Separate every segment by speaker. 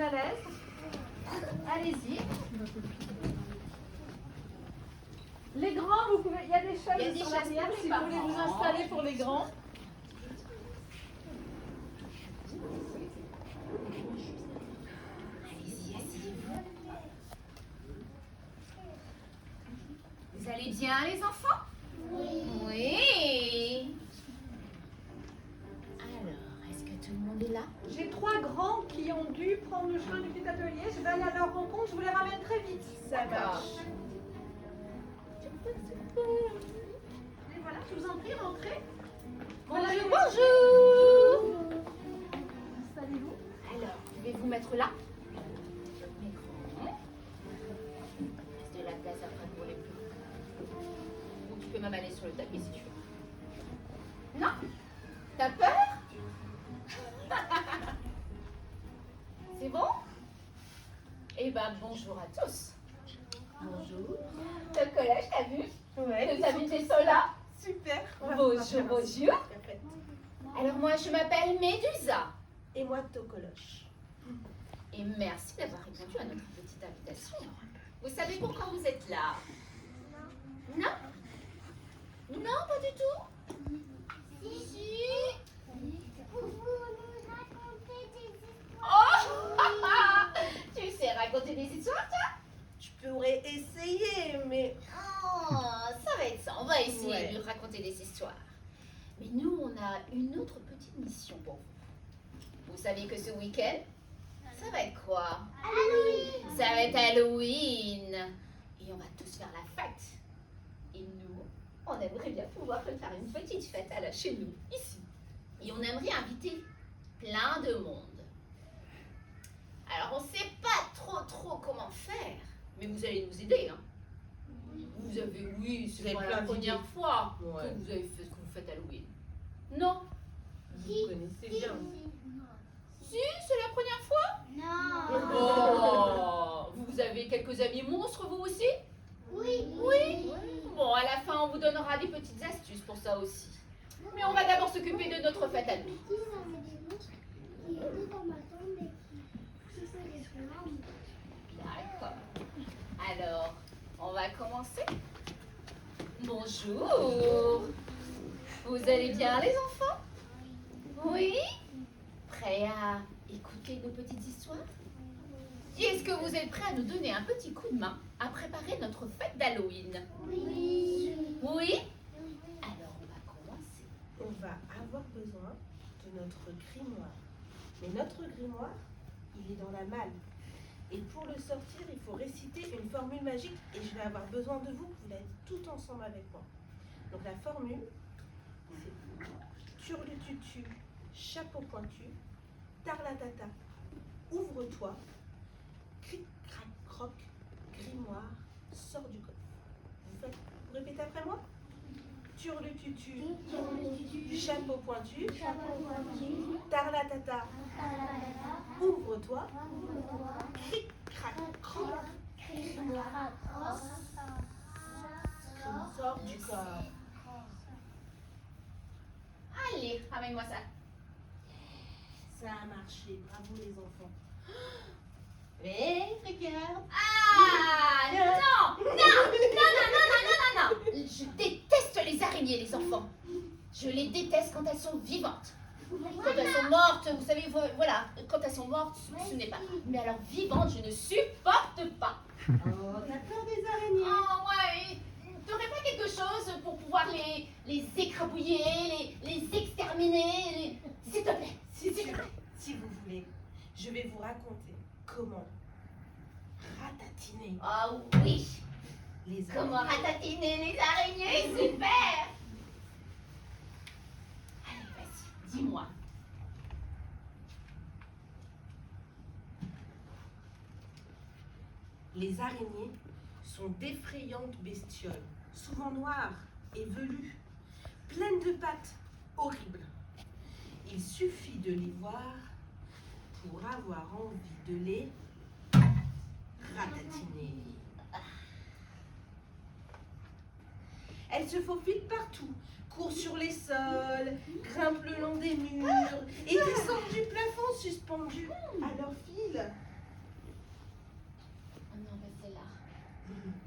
Speaker 1: à l'aise. Allez-y. Les grands, vous pouvez. Il y a des chaises
Speaker 2: Il y a des
Speaker 1: sur
Speaker 2: chaises
Speaker 1: l'arrière
Speaker 2: pour les
Speaker 1: si vous voulez
Speaker 2: parents.
Speaker 1: vous installer pour les grands.
Speaker 2: Allez-y, asseyez-vous. Vous allez bien, les enfants? Oui. Alors, est-ce que tout le monde est là?
Speaker 1: J'ai 3 grands qui ont dû prendre le chemin du petit atelier. Je vais aller à leur rencontre. Je vous les ramène très vite.
Speaker 2: Ça marche.
Speaker 1: Et voilà, je vous en prie, rentrez.
Speaker 2: Bonjour, bonjour.
Speaker 1: Installez-vous.
Speaker 2: Alors, je vais vous mettre là. Les grands. Reste de la place après pour les plus grands. Ou tu peux même aller sur le tapis si tu veux. Non? T'as peur? C'est bon? Eh ben, bonjour à tous. Bonjour. Le collège, t'as vu?
Speaker 3: Ouais.
Speaker 2: Nous habitons Sola.
Speaker 3: Super.
Speaker 2: Bonjour, bonjour. Alors moi, je m'appelle Médusa.
Speaker 3: Et moi, Tocoloche.
Speaker 2: Et merci d'avoir répondu à notre petite invitation. Vous savez pourquoi vous êtes là? Non? Non, pas du tout? Si.
Speaker 4: Pour nous raconter des histoires.
Speaker 2: Oh! Tu sais raconter des histoires, toi?
Speaker 3: Tu pourrais essayer, mais...
Speaker 2: Oh, ça va être ça. On va essayer
Speaker 3: Ouais.
Speaker 2: de lui raconter des histoires. Mais nous, on a une autre petite mission pour vous. Vous savez que ce week-end, ça va être quoi?
Speaker 4: Halloween.
Speaker 2: Ça va être Halloween. Et on va tous faire la fête. Et nous, on aimerait bien pouvoir faire une petite fête chez nous, ici. Et on aimerait inviter plein de monde. Alors, on ne sait pas trop comment faire. Mais vous allez nous aider, hein. Vous avez, oui, c'est
Speaker 3: Vous avez
Speaker 2: pas
Speaker 3: plein
Speaker 2: la
Speaker 3: d'idées.
Speaker 2: première fois
Speaker 3: Ouais.
Speaker 2: que vous avez fait ce que vous faites Halloween. Non?
Speaker 3: Vous connaissez bien.
Speaker 2: Si, c'est la première fois.
Speaker 4: Non.
Speaker 2: Oh, vous avez quelques amis monstres, vous aussi?
Speaker 4: Oui.
Speaker 2: Oui. Bon, à la fin, on vous donnera des petites astuces pour ça aussi. Mais on va d'abord s'occuper de notre fête à nous.
Speaker 4: Qui sont des monstres qui étaient dans ma tombe et qui se les flammes.
Speaker 2: D'accord. Alors, on va commencer. Bonjour. Vous allez bien, les enfants? Oui? Prêts à écouter nos petites histoires? Et est-ce que vous êtes prêts à nous donner un petit coup de main à préparer notre fête d'Halloween?
Speaker 4: Oui.
Speaker 2: Oui? Alors, on va commencer.
Speaker 3: On va avoir besoin de notre grimoire. Mais notre grimoire, il est dans la malle. Et pour le sortir, il faut réciter une formule magique. Et je vais avoir besoin de vous, que vous la dites tout ensemble avec moi. Donc la formule, c'est turlututu, chapeau pointu, tarlatata, ouvre-toi, cric crac croc, grimoire, sors du coffre. Vous répétez après moi? Turlututu, chapeau pointu, tarlatata, ouvre-toi, cric crac croc, sors du corps.
Speaker 2: Allez, ramène-moi ça.
Speaker 3: Ça a marché, bravo les enfants.
Speaker 2: Regarde. Ah non, non, non, non, non, non, non, non, non. Je déteste les araignées, les enfants. Je les déteste quand elles sont vivantes. Quand elles sont mortes, vous savez, voilà, quand elles sont mortes, ce n'est pas. Mais alors vivantes, je ne supporte pas.
Speaker 3: Oh, t'as peur des araignées?
Speaker 2: Oh ouais, t'aurais pas quelque chose pour pouvoir les écrabouiller, les exterminer, s'il te plaît, s'il te plaît.
Speaker 3: Si vous voulez, je vais vous raconter comment ratatiner
Speaker 2: Ah oui,
Speaker 3: les
Speaker 2: comment
Speaker 3: araignées.
Speaker 2: ratatiner les araignées, super. Allez, vas-y, dis-moi.
Speaker 3: Les araignées sont d'effrayantes bestioles, souvent noires et velues, pleines de pattes horribles. Il suffit de les voir pour avoir envie de les ratatiner. Elles se faufilent partout, courent sur les sols, grimpent le long des murs et descendent du plafond suspendu à leur fil.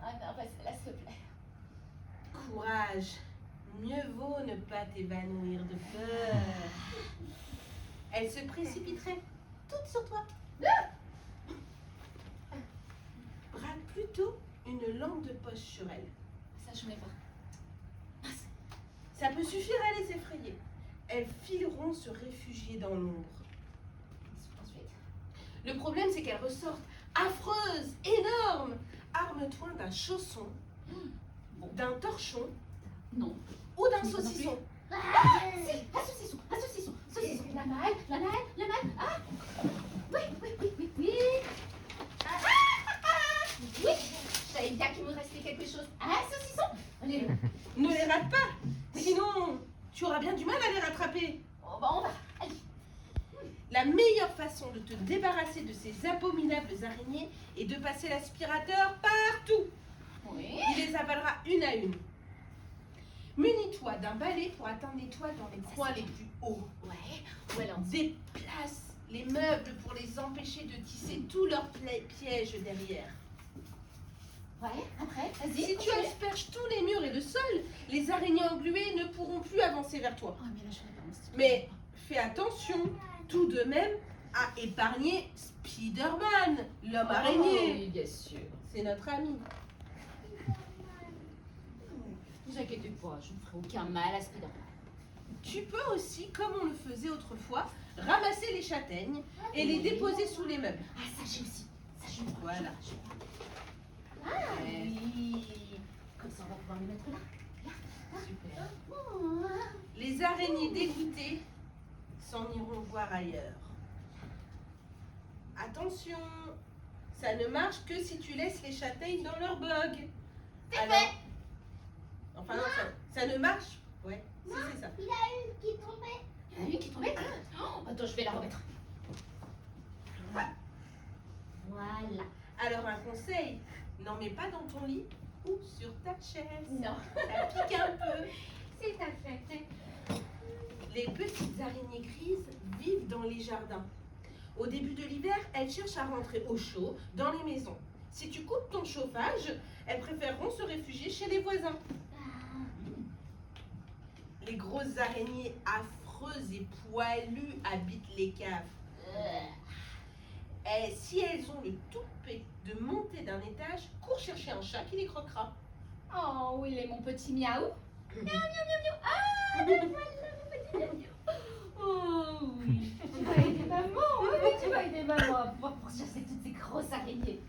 Speaker 2: Ah non, passe là, s'il te plaît.
Speaker 3: Courage. Mieux vaut ne pas t'évanouir de peur. Elle se précipiterait toute sur toi. Braque plutôt une lampe de poche sur elle.
Speaker 2: Ça, je n'ai pas.
Speaker 3: Ça peut suffire à les effrayer. Elles fileront se réfugier dans l'ombre.
Speaker 2: Ensuite.
Speaker 3: Le problème, c'est qu'elles ressortent affreuses, énormes. Arme-toi d'un chausson, d'un torchon
Speaker 2: Non.
Speaker 3: ou d'un
Speaker 2: Je n'ai pas non
Speaker 3: saucisson.
Speaker 2: Si, un saucisson, un saucisson, saucisson. La malle, la malle, la malle. Ah oui, oui, oui, oui, oui. Oui, je savais bien qu'il me restait quelque chose. Un saucisson. Allez,
Speaker 3: Ne les rate pas, sinon tu auras bien du mal à les rattraper.
Speaker 2: oh, bah, on va. Allez.
Speaker 3: La meilleure façon de te débarrasser de ces abominables araignées est de passer l'aspirateur partout.
Speaker 2: Oui.
Speaker 3: Il les avalera une à une. Munis-toi d'un balai pour atteindre les toits dans les coins les plus hauts.
Speaker 2: Ouais. Ou alors,
Speaker 3: Déplace les meubles pour les empêcher de tisser tous leurs pièges derrière.
Speaker 2: ouais, après, vas-y.
Speaker 3: Si tu
Speaker 2: continue.
Speaker 3: asperges tous les murs et le sol, les araignées engluées ne pourront plus avancer vers toi.
Speaker 2: Oh, mais là, je n'ai pas mon stylo.
Speaker 3: Mais fais attention, tout de même, à épargner Spider-Man, l'homme
Speaker 2: Oh,
Speaker 3: araignée.
Speaker 2: oui, bien sûr.
Speaker 3: C'est notre ami.
Speaker 2: Ne vous inquiétez pas, je ne ferai aucun mal à Spider-Man.
Speaker 3: Tu peux aussi, comme on le faisait autrefois, ramasser les châtaignes et les déposer sous les meubles.
Speaker 2: Ah, ça, j'ai aussi. Ça, je vois.
Speaker 3: Voilà.
Speaker 2: Je vois. Ah, oui. Comme ça, on va pouvoir les mettre là.
Speaker 3: Super.
Speaker 2: Oh.
Speaker 3: Les araignées dégoûtées s'en iront voir ailleurs. Attention, ça ne marche que si tu laisses les châtaignes dans leur bog.
Speaker 2: C'est
Speaker 3: Alors-
Speaker 2: fait.
Speaker 3: Enfin non, ça ne marche. Ouais, si c'est ça.
Speaker 4: Il y a une qui tombait.
Speaker 2: Il y en a une qui est tombée. Oh, attends, je vais la remettre. Voilà.
Speaker 3: Alors un conseil, n'en mets pas dans ton lit ou sur ta chaise.
Speaker 2: Non.
Speaker 3: Ça pique un peu.
Speaker 2: C'est à fait.
Speaker 3: Les petites araignées grises vivent dans les jardins. Au début de l'hiver, elles cherchent à rentrer au chaud dans les maisons. Si tu coupes ton chauffage, elles préféreront se réfugier chez les voisins. Les grosses araignées affreuses et poilues habitent les caves. Et si elles ont le toupet de monter d'un étage, cours chercher un chat qui les croquera.
Speaker 2: Oh, où il est mon petit miaou? Miaou, miaou, miaou, miaou. Ah, voilà mon petit miaou, miaou. Oh oui, tu vas aider maman. Oui, tu vas aider maman pour chasser toutes ces grosses araignées.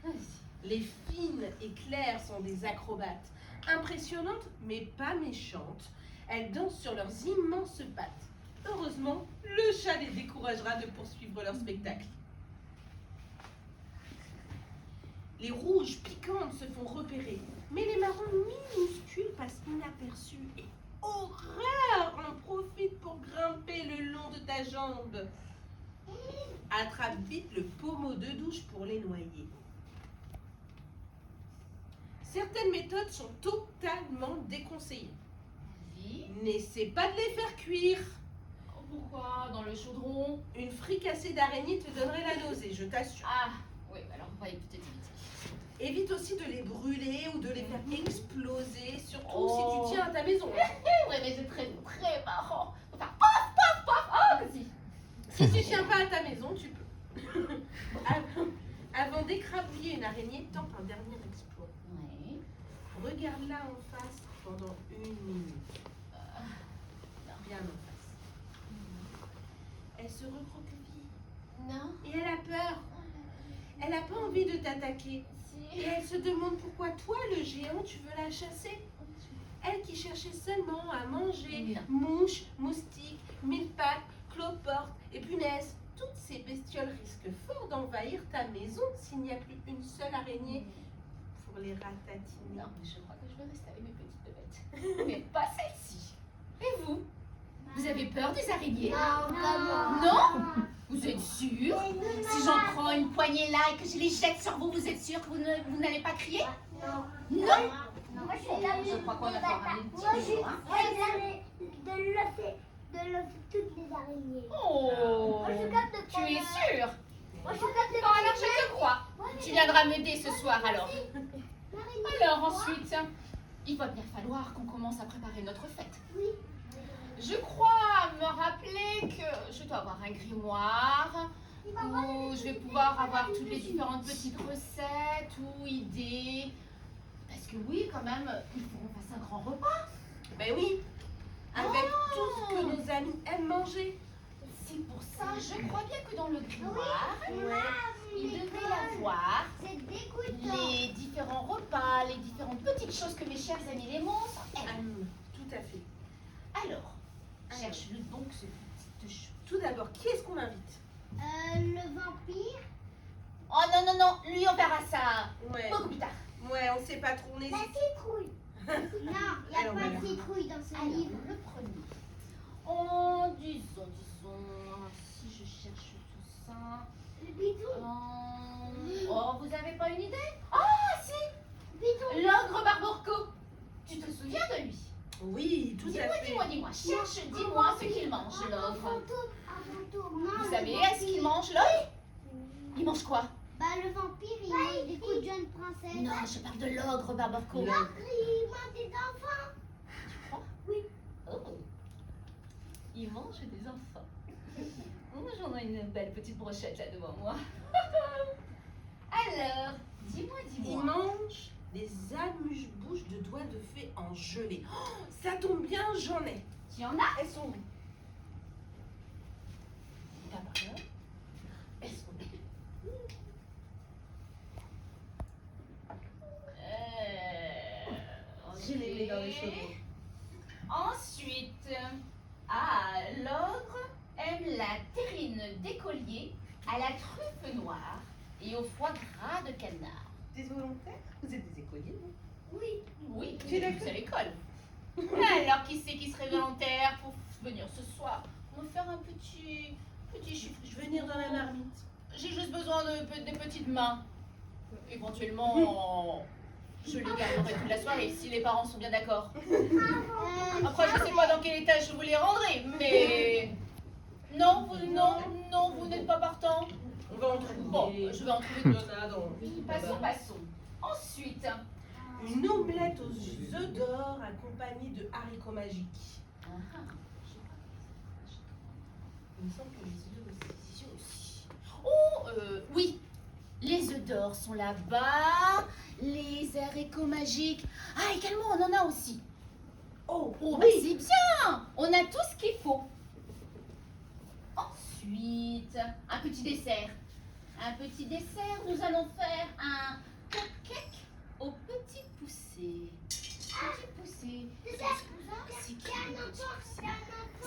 Speaker 2: Vas-y.
Speaker 3: Les fines et claires sont des acrobates. Impressionnantes, mais pas méchantes. Elles dansent sur leurs immenses pattes. Heureusement, le chat les découragera de poursuivre leur spectacle. Les rouges piquantes se font repérer, mais les marrons minuscules passent inaperçus et horreur en profite pour grimper le long de ta jambe. Attrape vite le pommeau de douche pour les noyer. Certaines méthodes sont totalement déconseillées.
Speaker 2: Vas-y.
Speaker 3: N'essaie pas de les faire cuire.
Speaker 2: Oh, pourquoi? Dans le chaudron?
Speaker 3: Une fricassée d'araignée te donnerait la nausée, je t'assure.
Speaker 2: Ah, oui, alors on va peut-être éviter.
Speaker 3: Évite aussi de les brûler ou de les faire exploser, surtout
Speaker 2: Oh.
Speaker 3: si tu tiens à ta maison.
Speaker 2: Oui, mais c'est très, très marrant. Enfin, paf, paf, paf. Ah, vas-y.
Speaker 3: Si tu tiens pas à ta maison, tu peux. Avant d'écrabouiller une araignée, tente un dernier exploit.
Speaker 2: Oui.
Speaker 3: Regarde-la en face pendant 1 minute. Bien en face. Elle se recroqueville
Speaker 2: Non.
Speaker 3: et elle a peur. Elle n'a pas envie de t'attaquer. Et
Speaker 2: Si.
Speaker 3: elle se demande pourquoi toi, le géant, tu veux la chasser. Elle qui cherchait seulement à manger mouches, moustiques, mille-pattes, cloportes et punaises. Toutes ces bestioles risquent fort d'envahir ta maison s'il n'y a plus une seule araignée pour les ratatiner.
Speaker 2: Non, mais je crois que je vais rester avec mes petites bébêtes. Mais pas celle-ci. Et vous? Vous avez peur des araignées? Non? Vous êtes sûr? Si j'en prends une poignée là et que je les jette sur vous, vous êtes sûr que vous n'allez pas crier?
Speaker 4: Non.
Speaker 2: Non?
Speaker 4: Moi, je suis la
Speaker 2: Je crois qu'on a pas ramené une
Speaker 4: Moi, je
Speaker 2: petite
Speaker 4: suis
Speaker 2: maison, hein.
Speaker 4: de loter toutes les araignées.
Speaker 2: Oh!
Speaker 4: Moi, je suis capable de
Speaker 2: Tu es
Speaker 4: prendre-
Speaker 2: sûr?
Speaker 4: Moi, je suis capable de
Speaker 2: Bon, alors je te crois.
Speaker 4: Moi,
Speaker 2: Tu viendras m'aider ce soir alors. Alors ensuite, il va bien falloir qu'on commence à préparer notre fête.
Speaker 4: Oui.
Speaker 2: Je crois me rappeler que je dois avoir un grimoire où je vais pouvoir avoir toutes les différentes petites recettes ou idées. Parce que oui, quand même, il faut qu'on fasse un grand repas.
Speaker 3: Ben oui, avec tout ce que nos amis aiment manger.
Speaker 2: C'est pour ça, je crois bien que dans le grimoire,
Speaker 4: Ouais.
Speaker 2: il devrait y avoir
Speaker 4: C'est dégoûtant.
Speaker 2: les différents repas, les différentes petites choses que mes chers amis les monstres aiment.
Speaker 3: Tout à fait.
Speaker 2: Alors, cherche-le donc ce petit chose.
Speaker 3: Tout d'abord, qui est-ce qu'on invite?
Speaker 4: Le vampire.
Speaker 2: Oh non, non, non, lui on verra ça
Speaker 3: Ouais.
Speaker 2: beaucoup plus tard.
Speaker 3: Ouais, on sait pas trop, on
Speaker 4: La
Speaker 3: hésite.
Speaker 4: citrouille. Non, il n'y a
Speaker 3: Alors,
Speaker 4: pas
Speaker 3: voilà.
Speaker 4: de citrouille dans ce
Speaker 2: Alors,
Speaker 4: livre.
Speaker 2: le premier. Oh, disons, si je cherche tout ça.
Speaker 4: Le bidou.
Speaker 2: Oh, vous avez pas une idée? Ah, si!
Speaker 4: Bidou.
Speaker 2: L'ogre Barbourco. Tu te souviens de lui?
Speaker 3: Oui, tout à fait.
Speaker 2: Dis-moi, cherche, dis-moi ce qu'il mange,
Speaker 4: Un
Speaker 2: l'ogre.
Speaker 4: fantôme. Un fantôme. Non,
Speaker 2: Vous
Speaker 4: le
Speaker 2: savez,
Speaker 4: vampire.
Speaker 2: est-ce qu'il mange l'œil? Il mange quoi?
Speaker 4: Bah, le vampire, il mange des coups de jeune princesse.
Speaker 2: Non, je parle de l'ogre Barbourco.
Speaker 3: L'ogre.
Speaker 4: Il mange des enfants.
Speaker 2: Tu crois?
Speaker 4: Oui.
Speaker 2: Oh. Il mange des enfants. Moi, j'en ai une belle petite brochette là devant moi. Alors, dis-moi.
Speaker 3: Il mange des amuse-bouches de doigts de fée en gelée. Oh, ça tombe bien, j'en ai.
Speaker 2: Tu en as?
Speaker 3: Elles sont où?
Speaker 2: D'abord, elles sont belles.
Speaker 3: J'ai les mets dans les cheveux.
Speaker 2: Ensuite, l'ogre aime la terrine d'écolier à la truffe noire et au foie gras de canard.
Speaker 3: Des volontaires? Vous êtes des écoliers, vous?
Speaker 4: Oui.
Speaker 2: Oui,
Speaker 3: Tu l'as
Speaker 2: vous
Speaker 3: fait
Speaker 2: à l'école. Alors, qui c'est qui serait volontaire pour venir ce soir? Pour me faire un petit chiffre.
Speaker 3: Je vais venir dans la marmite.
Speaker 2: J'ai juste besoin de petites mains. Éventuellement, je les garderai toute la soirée si les parents sont bien d'accord. Après, je sais pas dans quel état je vous les rendrai, mais non, vous n'êtes pas partant.
Speaker 3: On va en trouver.
Speaker 2: Bon, je vais en trouver
Speaker 3: Il y
Speaker 2: d'autres.
Speaker 3: en a dans-
Speaker 2: Passons. Ensuite,
Speaker 3: Une omelette aux œufs d'or accompagnée de haricots magiques. Il me semble que les œufs aussi.
Speaker 2: oh, oui, les œufs d'or sont là-bas, les haricots magiques. Ah, également, on en a aussi.
Speaker 3: Oh,
Speaker 2: Bah, c'est bien, on a tout ce qu'il faut. Ensuite, un petit dessert. Nous allons faire un cupcake au petit poussé. Petit poussé. C'est qui le petit poussé?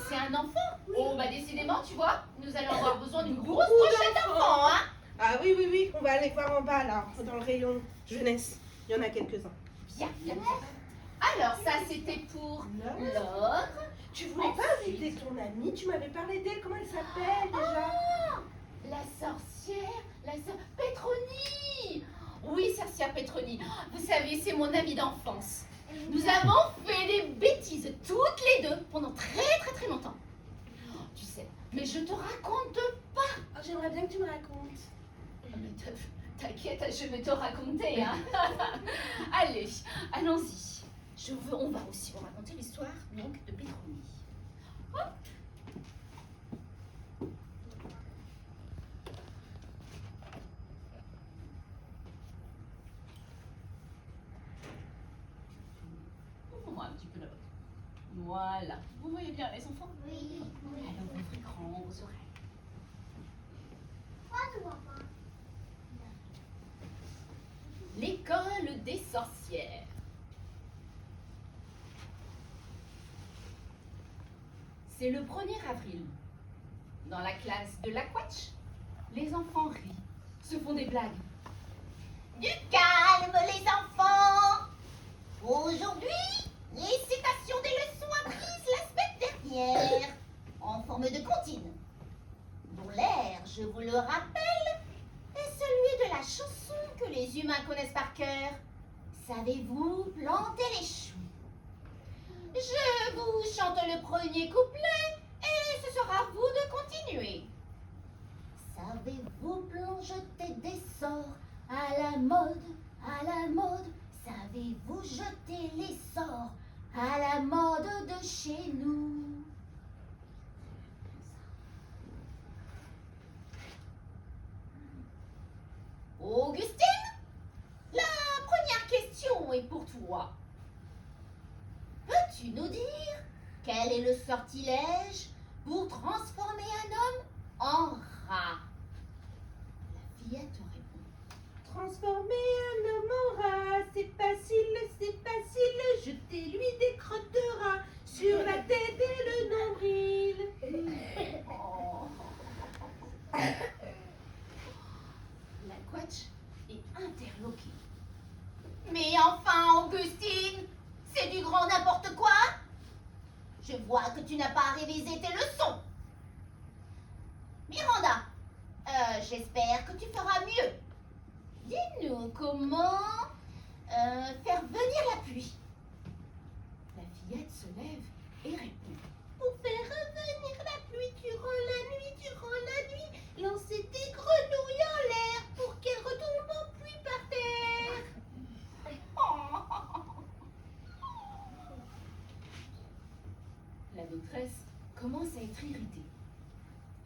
Speaker 2: C'est un enfant? Oh, bah décidément, tu vois, nous allons avoir besoin d'une grosse brochette d'enfants, hein?
Speaker 3: Ah oui, on va aller voir en bas là, dans le rayon jeunesse. Il y en a quelques-uns.
Speaker 2: Bien. Alors, ça, c'était pour l'ogre.
Speaker 3: Tu voulais pas inviter ton amie? Tu m'avais parlé d'elle, comment elle s'appelle déjà?
Speaker 2: La sorcière, Pétronie. Oui, sorcière Pétronie. Vous savez, c'est mon amie d'enfance. Nous avons fait des bêtises, toutes les deux, pendant très longtemps. Tu sais, mais je te raconte pas.
Speaker 3: Oh, j'aimerais bien que tu me racontes.
Speaker 2: Mais t'inquiète, je vais te raconter, hein. Allez, allons-y. On va aussi vous raconter l'histoire, donc, de Pétronie. Hop. Ouvre-moi un petit peu la botte. Voilà. Vous voyez bien, les enfants?
Speaker 4: Oui.
Speaker 2: Alors, ouvrez grand vos oreilles.
Speaker 4: Moi, je vois pas.
Speaker 2: L'école des sorcières. C'est le 1er avril. Dans la classe de l'Aquatch, les enfants rient, se font des blagues. Du calme, les enfants! Aujourd'hui, récitation des leçons apprises la semaine dernière, en forme de comptine, dont l'air, je vous le rappelle, est celui de la chanson que les humains connaissent par cœur. Savez-vous planter les choux? Je vous chante le premier couplet et ce sera à vous de continuer. Savez-vous jeter des sorts à la mode? Savez-vous jeter les sorts à la mode de chez nous? Augustine, la première question est pour toi. Peux-tu nous dire quel est le sortilège pour transformer un homme en rat? La fillette répond.
Speaker 3: Transformer un homme en rat, c'est facile. Jetez-lui des crottes de rat sur la tête et le nombril.
Speaker 2: Oh. La couette est interloquée. Mais enfin, Augustine, c'est du grand n'importe quoi. Je vois que tu n'as pas révisé tes leçons. Miranda, j'espère que tu feras mieux. Dis-nous comment faire venir la pluie. La fillette se lève et répond.
Speaker 3: Pour faire revenir la pluie durant la nuit, lancez des grenouilles en l'air pour qu'elles retombent en pluie par terre.
Speaker 2: La maîtresse commence à être irritée.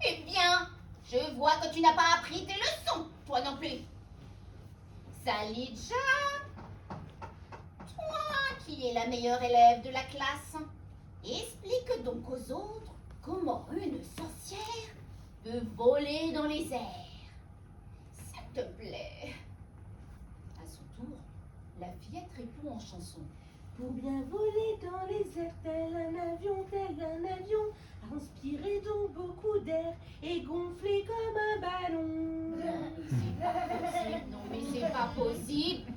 Speaker 2: Eh bien, je vois que tu n'as pas appris tes leçons, toi non plus. Salidja, toi qui es la meilleure élève de la classe, explique donc aux autres comment une sorcière peut voler dans les airs. S'il te plaît. À son tour, la fillette répond en chanson.
Speaker 3: Pour bien voler dans les airs, tel un avion, inspirez donc beaucoup d'air et gonflez comme un ballon.
Speaker 2: Non, mais c'est pas possible.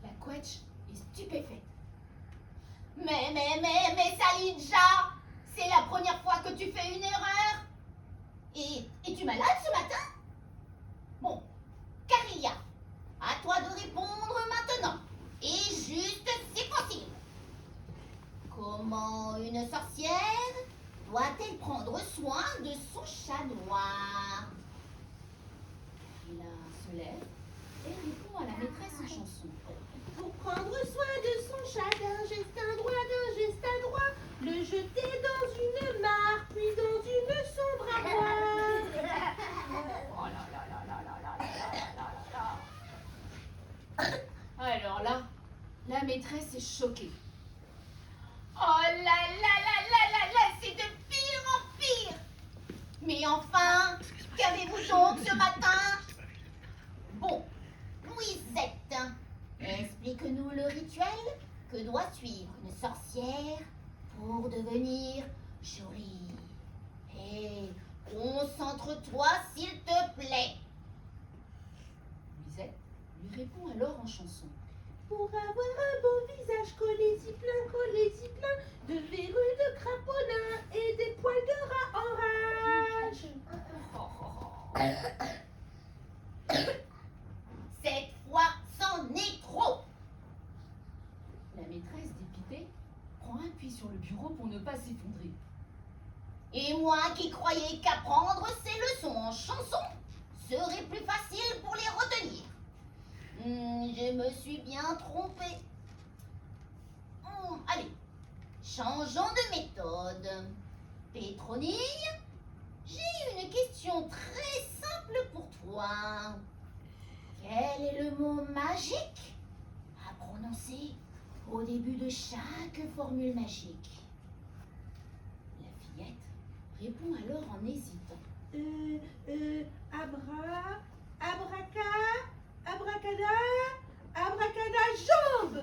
Speaker 2: La couette est stupéfaite. Mais Salidja, c'est la première fois que tu fais une erreur. Et es-tu malade ce matin? Bon, Carilia, à toi de répondre maintenant. Et juste si possible. Comment une sorcière doit-elle prendre soin de son chat noir? Carilla se lève et répond à la maîtresse en chanson.
Speaker 3: Pour prendre soin de son chat d'un geste droit, le jeter dans une mare, puis dans une sombre armoire.
Speaker 2: Oh là là là là là là là là là là. Alors là, la maîtresse est choquée. Oh là là là là là là, c'est de pire en pire. Mais enfin, qu'avez-vous donc ce matin? Bon, Louisette, explique-nous le rituel que doit suivre une sorcière pour devenir jolie. Et concentre-toi s'il te plaît. Louisette lui répond alors en chanson.
Speaker 3: Pour avoir un beau visage, collez-y plein de verrues de crapaudins et des poils de rat en rage.
Speaker 2: Cette fois, c'en est trop. La maîtresse, dépitée, prend appui sur le bureau pour ne pas s'effondrer. Et moi qui croyais qu'apprendre ces leçons en chanson serait plus facile pour les retenir. Je me suis bien trompée. Allez, changeons de méthode. Pétronille, j'ai une question très simple pour toi. Quel est le mot magique à prononcer au début de chaque formule magique? La fillette répond alors en hésitant.
Speaker 3: Abracada, jambe.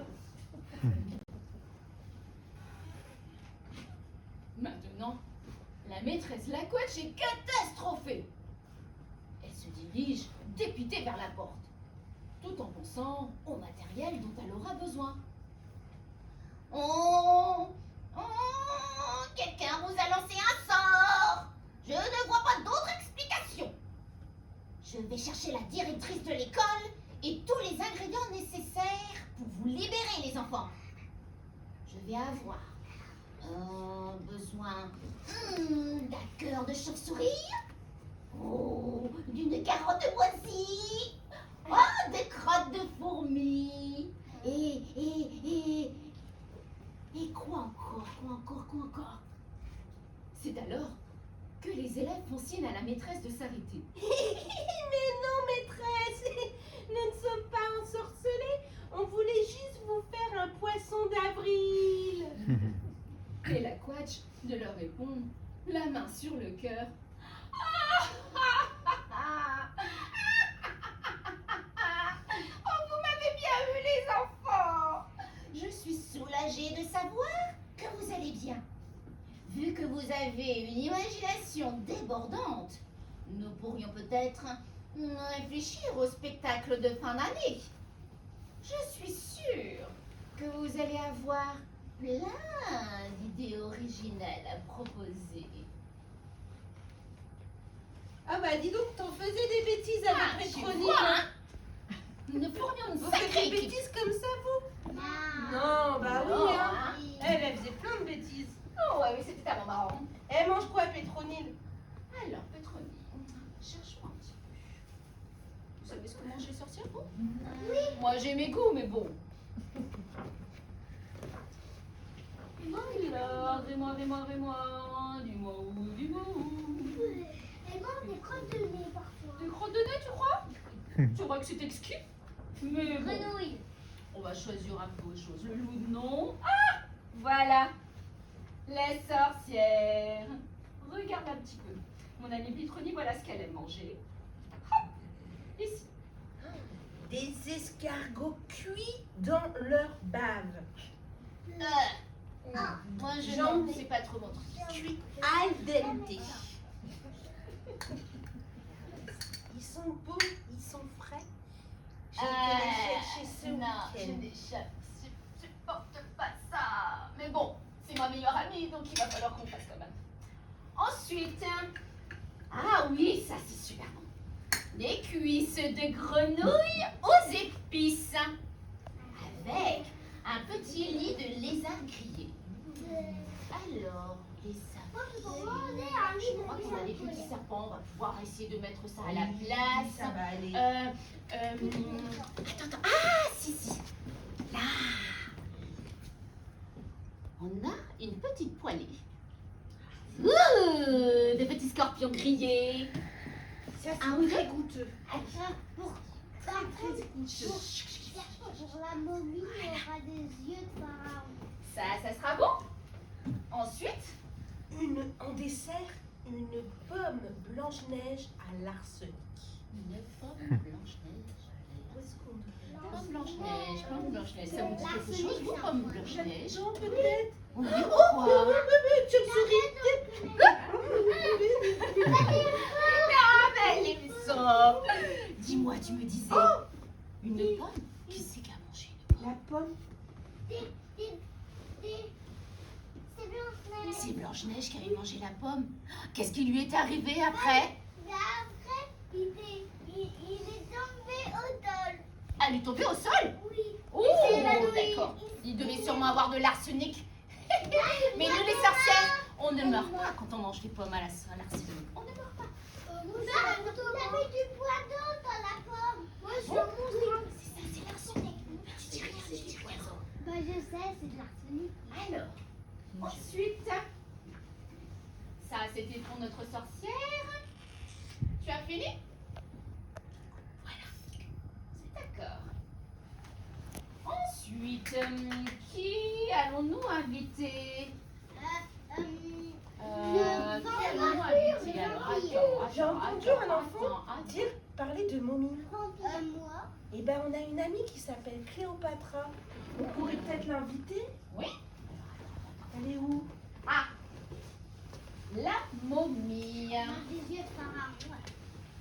Speaker 2: Maintenant, la maîtresse Lacouette est catastrophée. Elle se dirige dépitée vers la porte, tout en pensant au matériel dont elle aura besoin. Quelqu'un vous a lancé un sort. Je ne vois pas d'autre explication. Je vais chercher la directrice de l'école et tous les ingrédients nécessaires pour vous libérer, les enfants. Je vais avoir besoin d'un cœur de chauve-souris, d'une carotte moisie, Oh, des crottes de fourmis. Et quoi encore? C'est alors que les élèves font signe à la maîtresse de s'arrêter.
Speaker 3: Mais non, maîtresse, nous ne sommes pas ensorcelés. On voulait juste vous faire un poisson d'avril.
Speaker 2: Et la Quatch de leur répondre, la main sur le cœur. Oh, vous m'avez bien eu, les enfants. Je suis soulagée de savoir que vous allez bien. Vu que vous avez une imagination débordante, nous pourrions peut-être réfléchir au spectacle de fin d'année. Je suis sûre que vous allez avoir plein d'idées originales à proposer.
Speaker 3: Ah bah dis donc, t'en faisais des bêtises avec
Speaker 2: tu
Speaker 3: Pétronille.
Speaker 2: vois, hein. Nous formions une
Speaker 3: Vous faites
Speaker 2: sacrée
Speaker 3: des
Speaker 2: équipe.
Speaker 3: bêtises comme ça, vous?
Speaker 4: Non.
Speaker 3: Non, bah
Speaker 2: Non,
Speaker 3: oui, hein.
Speaker 2: hein.
Speaker 3: Elle faisait plein de bêtises.
Speaker 2: Oh ouais, oui, c'était tellement marrant.
Speaker 3: Elle mange quoi, Pétronille?
Speaker 2: Alors, Pétronille, cherchons un petit peu. Vous savez ce que mangent les sorcières, vous?
Speaker 4: Oui.
Speaker 2: Moi, j'ai mes goûts, mais bon. Alors, dis-moi où.
Speaker 4: Elle mange des crottes de nez parfois.
Speaker 2: Des crottes de nez, tu crois? Tu crois que c'est exquis? Mais bon,
Speaker 4: Grenouille.
Speaker 2: on va choisir un peu autre chose. Le loup, non. Ah, voilà. Les sorcières. Regarde un petit peu. Mon amie Pétronille, voilà ce qu'elle aime manger. Hop, ici.
Speaker 3: Des escargots cuits dans leur bave.
Speaker 2: Moi,
Speaker 3: J'en
Speaker 2: non,
Speaker 3: ai-
Speaker 2: c'est pas trop mon truc.
Speaker 3: Cuits al dente. Ils sont beaux, ils sont frais. J'ai été les chercher ce
Speaker 2: non, je
Speaker 3: week-end.
Speaker 2: supporte pas ça. Mais bon, c'est ma meilleure amie, donc il va falloir qu'on fasse quand même. Ensuite, ah oui, ça c'est super bon. Des cuisses de grenouille aux épices. Avec un petit lit de lézard grillé. Alors, les sapins. Je crois qu'on a des petits serpents, on va pouvoir essayer de mettre ça à la place.
Speaker 3: Ça va aller.
Speaker 2: Attends. Ah, si. Là. On a une petite poêlée. Ouh, des petits scorpions grillés.
Speaker 3: Ça, c'est
Speaker 2: Ah oui,
Speaker 3: très goûteux.
Speaker 4: Pour la momie, il y aura des yeux de pharaon.
Speaker 2: Ça sera bon. Ensuite,
Speaker 3: En dessert, une pomme blanche-neige à l'arsenic.
Speaker 2: une pomme blanche-neige.
Speaker 3: Où est-ce qu'on doit-
Speaker 2: Pomme blanche-neige, ça vous dit quelque chose, vous, pomme blanche-neige?
Speaker 3: Non, peut-être.
Speaker 2: Oui, pourquoi?
Speaker 3: Tu me souris.
Speaker 2: Ah, mais elle aime ça. Dis-moi, tu me disais, une pomme? Qui c'est qui a mangé une pomme?
Speaker 3: La pomme.
Speaker 4: C'est Blanche-Neige.
Speaker 2: C'est Blanche-Neige qui avait mangé la pomme. Qu'est-ce qui lui est arrivé après?
Speaker 4: Mais après, il est tombé au sol.
Speaker 2: Elle est tombée au sol?
Speaker 4: Oui.
Speaker 2: Oh,
Speaker 4: s'est évanoui.
Speaker 2: d'accord. Il devait sûrement avoir de l'arsenic. Mais nous, les sorcières, on ne meurt pas quand on mange des pommes à l'arsenic. On ne meurt pas.
Speaker 4: Il avait du poison dans la pomme. Moi, je veux montrer.
Speaker 2: C'est ça, c'est l'arsenic. Tu dis rien, tu dis rien.
Speaker 4: Bah, je sais, c'est de l'arsenic.
Speaker 2: Alors, ensuite, ça c'était pour notre sorcière. Tu as fini? Voilà, c'est d'accord. Ensuite, qui allons-nous inviter? Qui allons-nous inviter alors?
Speaker 3: J'ai entendu un enfant dire, parler de momie.
Speaker 4: Moi.
Speaker 3: Et ben, on a une amie qui s'appelle Cléopatra. On pourrait peut-être l'inviter.
Speaker 2: Oui.
Speaker 3: Elle est où?
Speaker 2: Ah, la momie.
Speaker 4: Des yeux de pharaon.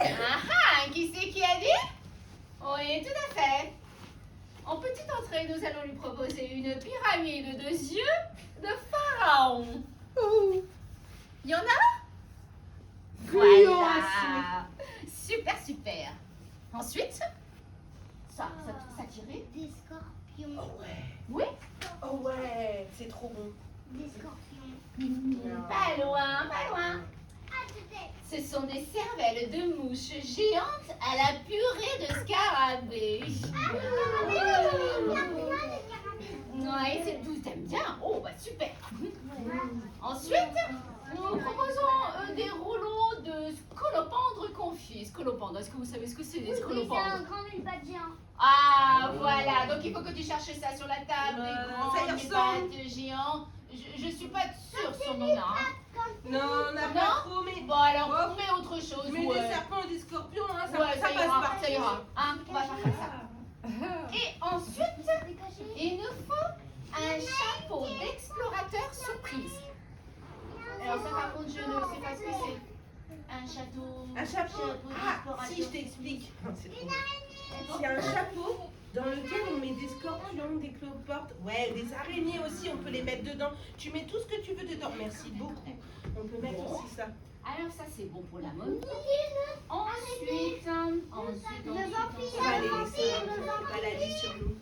Speaker 2: Ah, qui c'est qui a dit? Oui, tout à fait. En petite entrée, nous allons lui proposer une pyramide de yeux de pharaon. Il y en a? Voilà. Super. Ensuite, ça tirait?
Speaker 4: Des scorpions.
Speaker 3: Oh ouais.
Speaker 2: Oui.
Speaker 3: Oh ouais, c'est trop bon.
Speaker 4: Des scorpions.
Speaker 2: Pas loin. Ce sont des cervelles de mouches géantes à la purée de scarabée. Ouais, c'est tout, t'aimes bien? Oh, bah super. Ensuite, nous proposons des rouleaux de scolopendres confits. Scolopendres, est-ce que vous savez ce que c'est des
Speaker 4: Oui, c'est un
Speaker 2: scolopendres?
Speaker 4: grand mille-pattes géant.
Speaker 2: Ah, voilà, donc il faut que tu cherches ça sur la table, des
Speaker 3: ça y
Speaker 2: grands
Speaker 3: ressemble.
Speaker 2: pattes géants. Je suis pas sûre sur mon nom.
Speaker 3: Non, on n'a
Speaker 2: Non?
Speaker 3: pas trop, mais
Speaker 2: Bon, alors,
Speaker 3: Oh.
Speaker 2: on met autre chose.
Speaker 3: mais
Speaker 2: ouais.
Speaker 3: des serpents et des scorpions, hein, ça,
Speaker 2: Ouais,
Speaker 3: ça
Speaker 2: ça
Speaker 3: passe
Speaker 2: ira,
Speaker 3: pas.
Speaker 2: ça ira. Hein, on va faire comme ça. Et ensuite, il nous faut un chapeau d'explorateur surprise. Alors ça, par contre, je ne sais pas ce que c'est. Un château.
Speaker 3: Un chapeau. Ah, si, je t'explique. C'est un chapeau dans lequel on met des scorpions, des cloportes, ouais, des araignées aussi, on peut les mettre dedans. Tu mets tout ce que tu veux dedans. Merci beaucoup. On peut mettre aussi ça.
Speaker 2: Alors ça, c'est bon pour la momie. Ensuite,
Speaker 4: Le vampire,
Speaker 3: On va
Speaker 4: le
Speaker 3: les laisser
Speaker 4: vampire, le vampire.
Speaker 3: balader sur nous.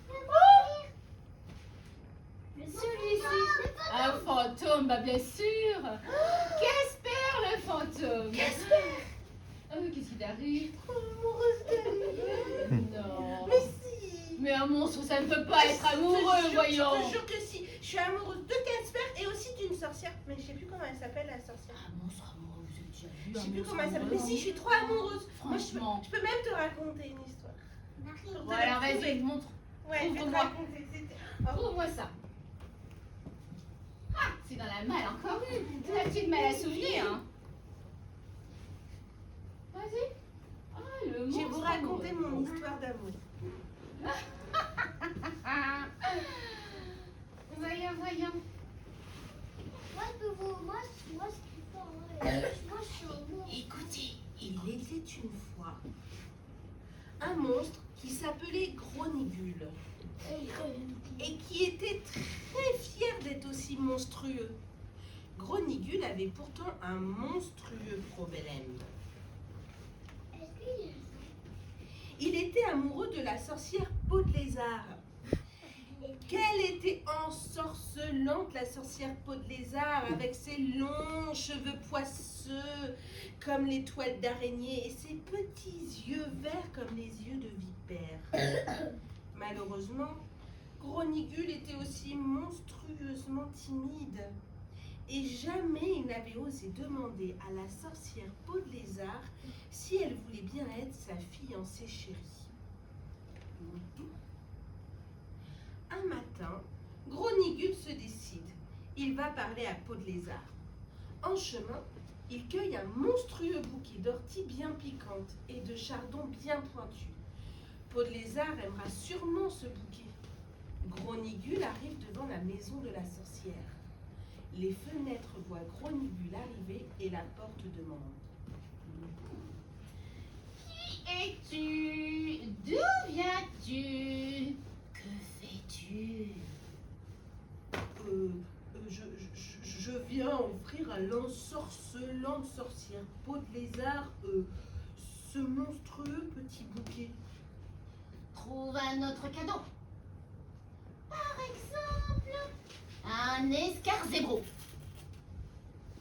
Speaker 2: celui-ci. Un fantôme, bah bien sûr. Casper le fantôme. Casper. Qu'est-ce qui t'arrive? Non.
Speaker 3: Mais si.
Speaker 2: Mais un monstre, ça ne peut pas être amoureux, voyons.
Speaker 3: Je te jure que si. Je suis amoureuse de Casper et aussi d'une sorcière. Mais je sais plus comment elle s'appelle, la sorcière.
Speaker 2: Un monstre amoureux, vous avez déjà vu
Speaker 3: Je sais
Speaker 2: un
Speaker 3: plus
Speaker 2: monstre
Speaker 3: comment elle s'appelle.
Speaker 2: amoureux?
Speaker 3: Mais si, je suis trop amoureuse. Moi,
Speaker 2: Franchement.
Speaker 3: je peux même te raconter une histoire.
Speaker 2: Bon, alors vas-y, montre.
Speaker 3: Ouais, je vais te
Speaker 2: Ouvre-moi.
Speaker 3: raconter.
Speaker 2: Ouvre-moi ça. Ah, c'est dans la malle encore une. C'est la petite malle à souvenirs. Hein. Vas-y. Ah, le
Speaker 3: Je vais
Speaker 2: monstre
Speaker 3: vous raconter
Speaker 2: amoureux.
Speaker 3: mon histoire d'amour.
Speaker 2: Ah. Voyons, voyons.
Speaker 4: Moi, je peux vous. Moi, je suis au bout.
Speaker 2: Écoutez,
Speaker 3: Il était une fois un monstre qui s'appelait Gronigule et qui était très fier d'être aussi monstrueux. Gronigule avait pourtant un monstrueux problème.
Speaker 4: Est-ce qu'il y a
Speaker 3: Il était amoureux de la sorcière Peau de Lézard. Quelle était ensorcelante la sorcière Peau de Lézard avec ses longs cheveux poisseux comme les toiles d'araignée et ses petits yeux verts comme les yeux de vipère. Malheureusement, Gronigule était aussi monstrueusement timide et jamais il n'avait osé demander à la sorcière Peau de Lézard si elle voulait bien être sa fiancée chérie. Un matin, Gronigule se décide. Il va parler à Peau de Lézard. En chemin, il cueille un monstrueux bouquet d'orties bien piquantes et de chardons bien pointus. Peau de Lézard aimera sûrement ce bouquet. Gronigule arrive devant la maison de la sorcière. Les fenêtres voient Gronigule arriver et la porte demande.
Speaker 2: Qui es-tu? D'où viens-tu? Que fais-tu?
Speaker 3: Je viens offrir à l'ensorcelante sorcière Peau de Lézard ce monstrueux petit bouquet.
Speaker 2: Trouve un autre cadeau. Par exemple, un escarzébro.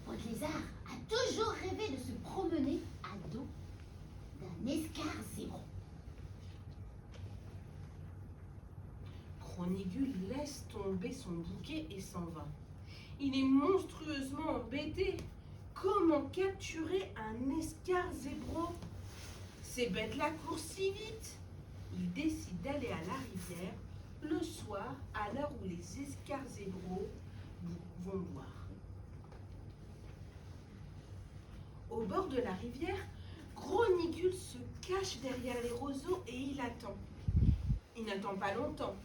Speaker 2: Peau de Lézard a toujours rêvé de se promener à dos d'un escarzébro.
Speaker 3: Gronigule laisse tomber son bouquet et s'en va. Il est monstrueusement embêté. Comment capturer un escarzébro? Ces bêtes-là courent si vite. Il décide d'aller à la rivière le soir à l'heure où les escarzébros vont boire. Au bord de la rivière, Gronigule se cache derrière les roseaux et il attend. Il n'attend pas longtemps.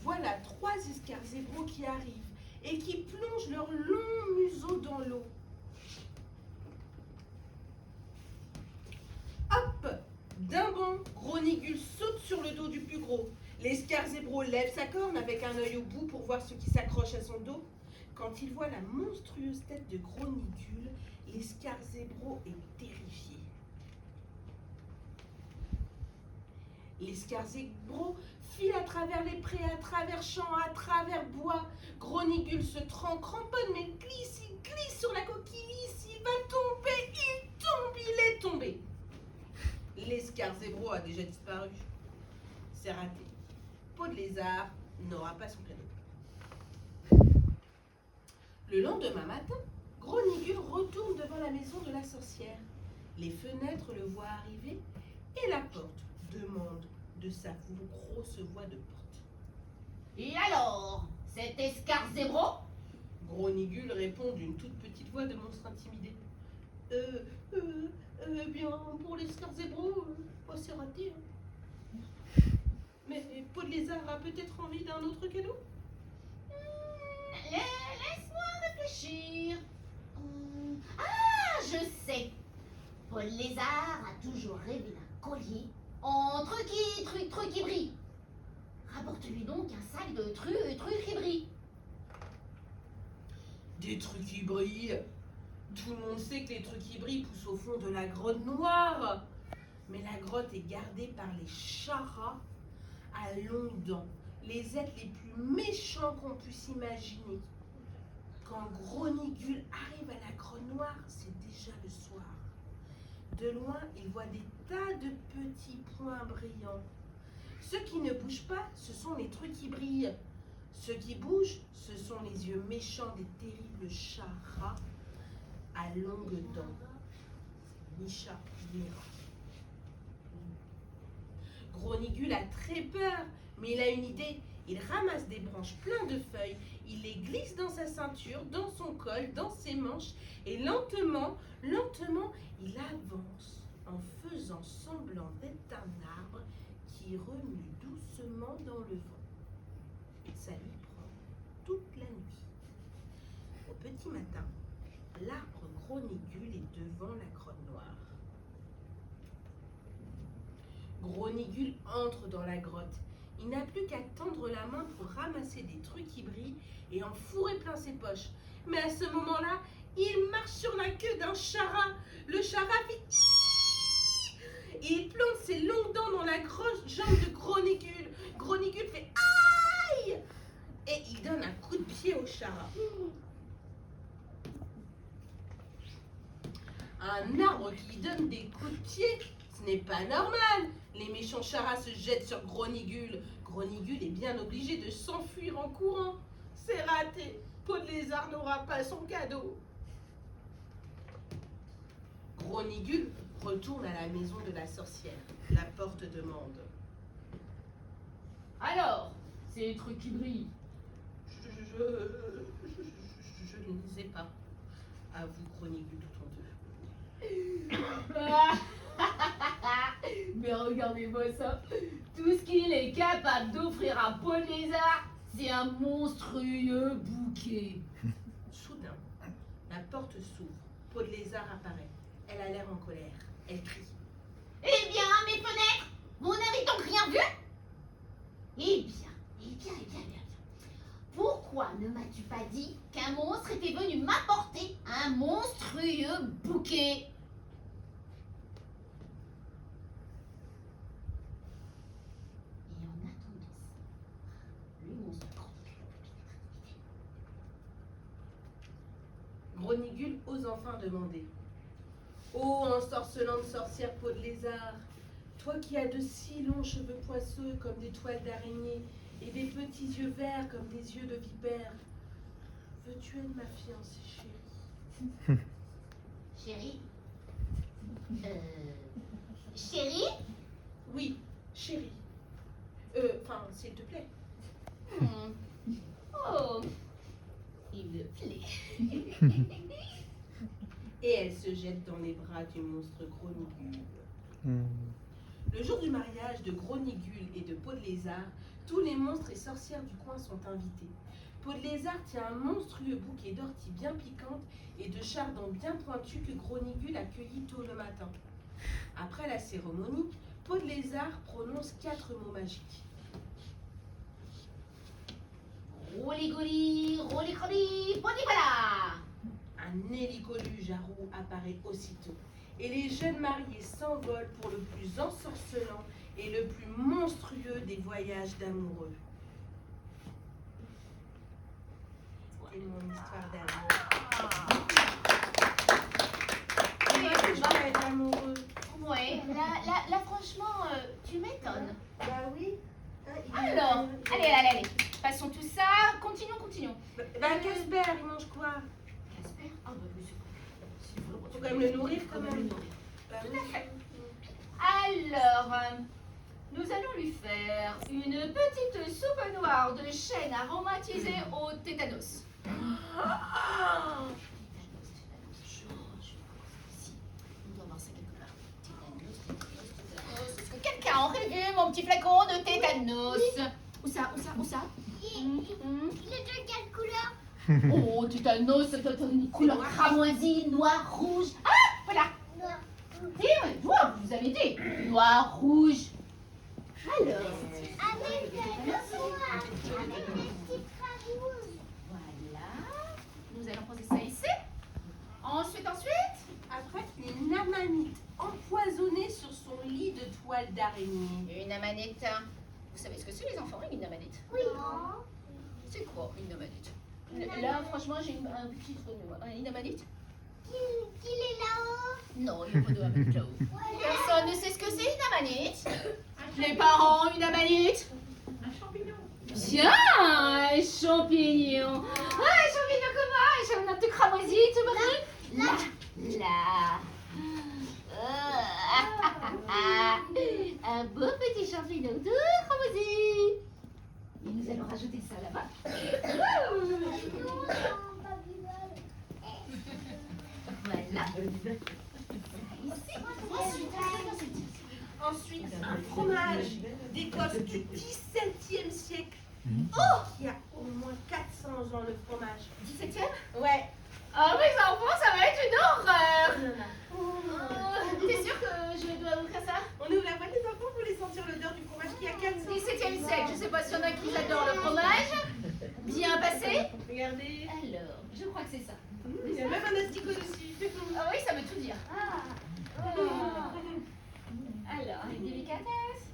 Speaker 3: Voilà 3 escarzébros qui arrivent et qui plongent leur long museau dans l'eau. Hop! D'un bond, Gronigule saute sur le dos du plus gros. L'escarzébro lève sa corne avec un œil au bout pour voir ce qui s'accroche à son dos. Quand il voit la monstrueuse tête de Gronigule, l'escarzébro est terrifié. L'escarzébro file à travers les prés, à travers champs, à travers bois. Gronigule se cramponne, mais glisse, il glisse sur la coquille lisse, il va tomber, il zéro a déjà disparu. C'est raté. Peau de lézard n'aura pas son cadeau. Le lendemain matin, Gronigule retourne devant la maison de la sorcière. Les fenêtres le voient arriver et la porte demande de sa grosse voix de porte.
Speaker 2: Et alors, cet escarzébro?
Speaker 3: Gronigule répond d'une toute petite voix de monstre intimidé. Bien, pour l'escarzébro, c'est raté. Hein. Mais Peau de lézard a peut-être envie d'un autre cadeau?
Speaker 2: Laisse-moi réfléchir. Ah, je sais. Paul Lézard a toujours rêvé d'un collier en truc qui brille. Rapporte-lui donc un sac de trucs qui brille.
Speaker 3: Des trucs qui brillent. Tout le monde sait que les trucs qui brillent poussent au fond de la grotte noire. Mais la grotte est gardée par les charas à longues dents, les êtres les plus méchants qu'on puisse imaginer. Quand Gronigule arrive à la grotte noire, c'est déjà le soir. De loin, il voit des tas de petits points brillants. Ceux qui ne bougent pas, ce sont les trucs qui brillent. Ceux qui bougent, ce sont les yeux méchants des terribles charas à longues dents. Misha, Mira. Gronigule a très peur, mais il a une idée. Il ramasse des branches pleines de feuilles, il les glisse dans sa ceinture, dans son col, dans ses manches, et lentement, il avance en faisant semblant d'être un arbre qui remue doucement dans le vent. Ça lui prend toute la nuit. Au petit matin, l'arbre Gronigule est devant la grotte noire. Gronigule entre dans la grotte. Il n'a plus qu'à tendre la main pour ramasser des trucs qui brillent et en fourrer plein ses poches. Mais à ce moment-là, il marche sur la queue d'un chara. Le chara fait Hiiii et il plante ses longues dents dans la grosse jambe de Gronigule. Gronigule fait aïe et il donne un coup de pied au chara. Un arbre qui donne des coups de pied, ce n'est pas normal. Les méchants charas se jettent sur Gronigule. Gronigule est bien obligé de s'enfuir en courant. C'est raté. Peau de lézard n'aura pas son cadeau. Gronigule retourne à la maison de la sorcière. La porte demande.
Speaker 2: Alors, ces trucs qui brillent.
Speaker 3: Je ne les ai pas. Avoue Gronigule tout honteux.
Speaker 2: Mais regardez-moi ça. Tout ce qu'il est capable d'offrir à Paul Lézard, c'est un monstrueux bouquet.
Speaker 3: Soudain, la porte s'ouvre. Peau de lézard apparaît. Elle a l'air en colère. Elle crie.
Speaker 2: Eh bien, mes fenêtres, vous n'avez donc rien vu? Eh bien. Pourquoi ne m'as-tu pas dit qu'un monstre était venu m'apporter un monstrueux bouquet? Et en attendant ça, le monstre
Speaker 3: Gronigule ose enfin demander. Ô ensorcelante sorcière peau de lézard, toi qui as de si longs cheveux poisseux comme des toiles d'araignée et des petits yeux verts comme des yeux de vipère, veux-tu être ma fiancée chérie?
Speaker 2: Chérie?
Speaker 3: Oui, chérie. S'il te plaît.
Speaker 2: Oh, il me plaît.
Speaker 3: Et elle se jette dans les bras du monstre Gronigule. Le jour du mariage de Gronigule et de Peau de lézard, tous les monstres et sorcières du coin sont invités. Peau de lézard tient un monstrueux bouquet d'orties bien piquantes et de chardons bien pointus que Gronigule a cueillis tôt le matin. Après la cérémonie, Peau de lézard prononce 4 mots magiques.
Speaker 2: Rouli-gouli, rouli-croli, voilà.
Speaker 3: Un hélicoluge à roues apparaît aussitôt, et les jeunes mariés s'envolent pour le plus ensorcelant et le plus monstrueux des voyages d'amoureux. C'est mon histoire d'amour. Et je vais être amoureux.
Speaker 2: Ouais, là franchement, allez. Passons tout ça. Continuons.
Speaker 3: Ben, Casper, il mange quoi?
Speaker 2: Casper? Ah, bah oui, c'est bon.
Speaker 3: Faut quand même le nourrir, quand
Speaker 2: Faut
Speaker 3: même.
Speaker 2: le nourrir.
Speaker 3: Bah
Speaker 2: Tout
Speaker 3: oui.
Speaker 2: à fait. Alors, nous allons lui faire une petite soupe noire de chêne aromatisée au tétanos. On doit avoir ça quelque part. Tétanos. Est-ce que quelqu'un aurait vu mon petit flacon de tétanos? Où ça?
Speaker 4: Il est de quelle couleur?
Speaker 2: Oh, tétanos, c'est une couleur cramoisie, noir, rouge. Ah, voilà.
Speaker 4: Noir.
Speaker 2: Vous avez dit noir, rouge. Alors,
Speaker 4: Avec le noir. Avec les petites traces rouges.
Speaker 2: voilà. Nous allons poser ça ici. Ensuite.
Speaker 3: Après, une amanite empoisonnée sur son lit de toile d'araignée.
Speaker 2: Une amanite. Vous savez ce que c'est, les enfants, une amanite?
Speaker 4: Oui.
Speaker 2: C'est quoi une amanite? Là, franchement, j'ai un petit trou de mémoire. Une amanite?
Speaker 4: Qu'il est là-haut.
Speaker 2: Non, il n'y a pas de amanite là-haut.
Speaker 4: Voilà.
Speaker 2: Personne ne sait ce que c'est une amanite. Les parents, une amanite?
Speaker 1: Un champignon.
Speaker 2: Bien, un champignon. Ah, un champignon comment? Un petit cramoisi, tout petit? Là. Un beau petit champignon tout cramoisi. Et nous allons rajouter ça là-bas. Voilà.
Speaker 3: Ensuite, un fromage d'Écosse du XVIIe siècle. Oh, qui a au moins 400 ans, le fromage.
Speaker 2: 17e?
Speaker 3: Ouais.
Speaker 2: Ah, mes enfants, ça va être une horreur. T'es sûr que je dois ouvrir ça?
Speaker 3: On ouvre la boîte des enfants pour les sentir l'odeur du fromage qui a 400 ans.
Speaker 2: 17e siècle, je sais pas s'il y en a qui adorent le fromage. Bien passé.
Speaker 3: Regardez.
Speaker 2: Alors, je crois que c'est ça.
Speaker 3: Il y a même un asticot dessus.
Speaker 2: Ah oui, ça veut tout dire. Alors, avec délicatesse.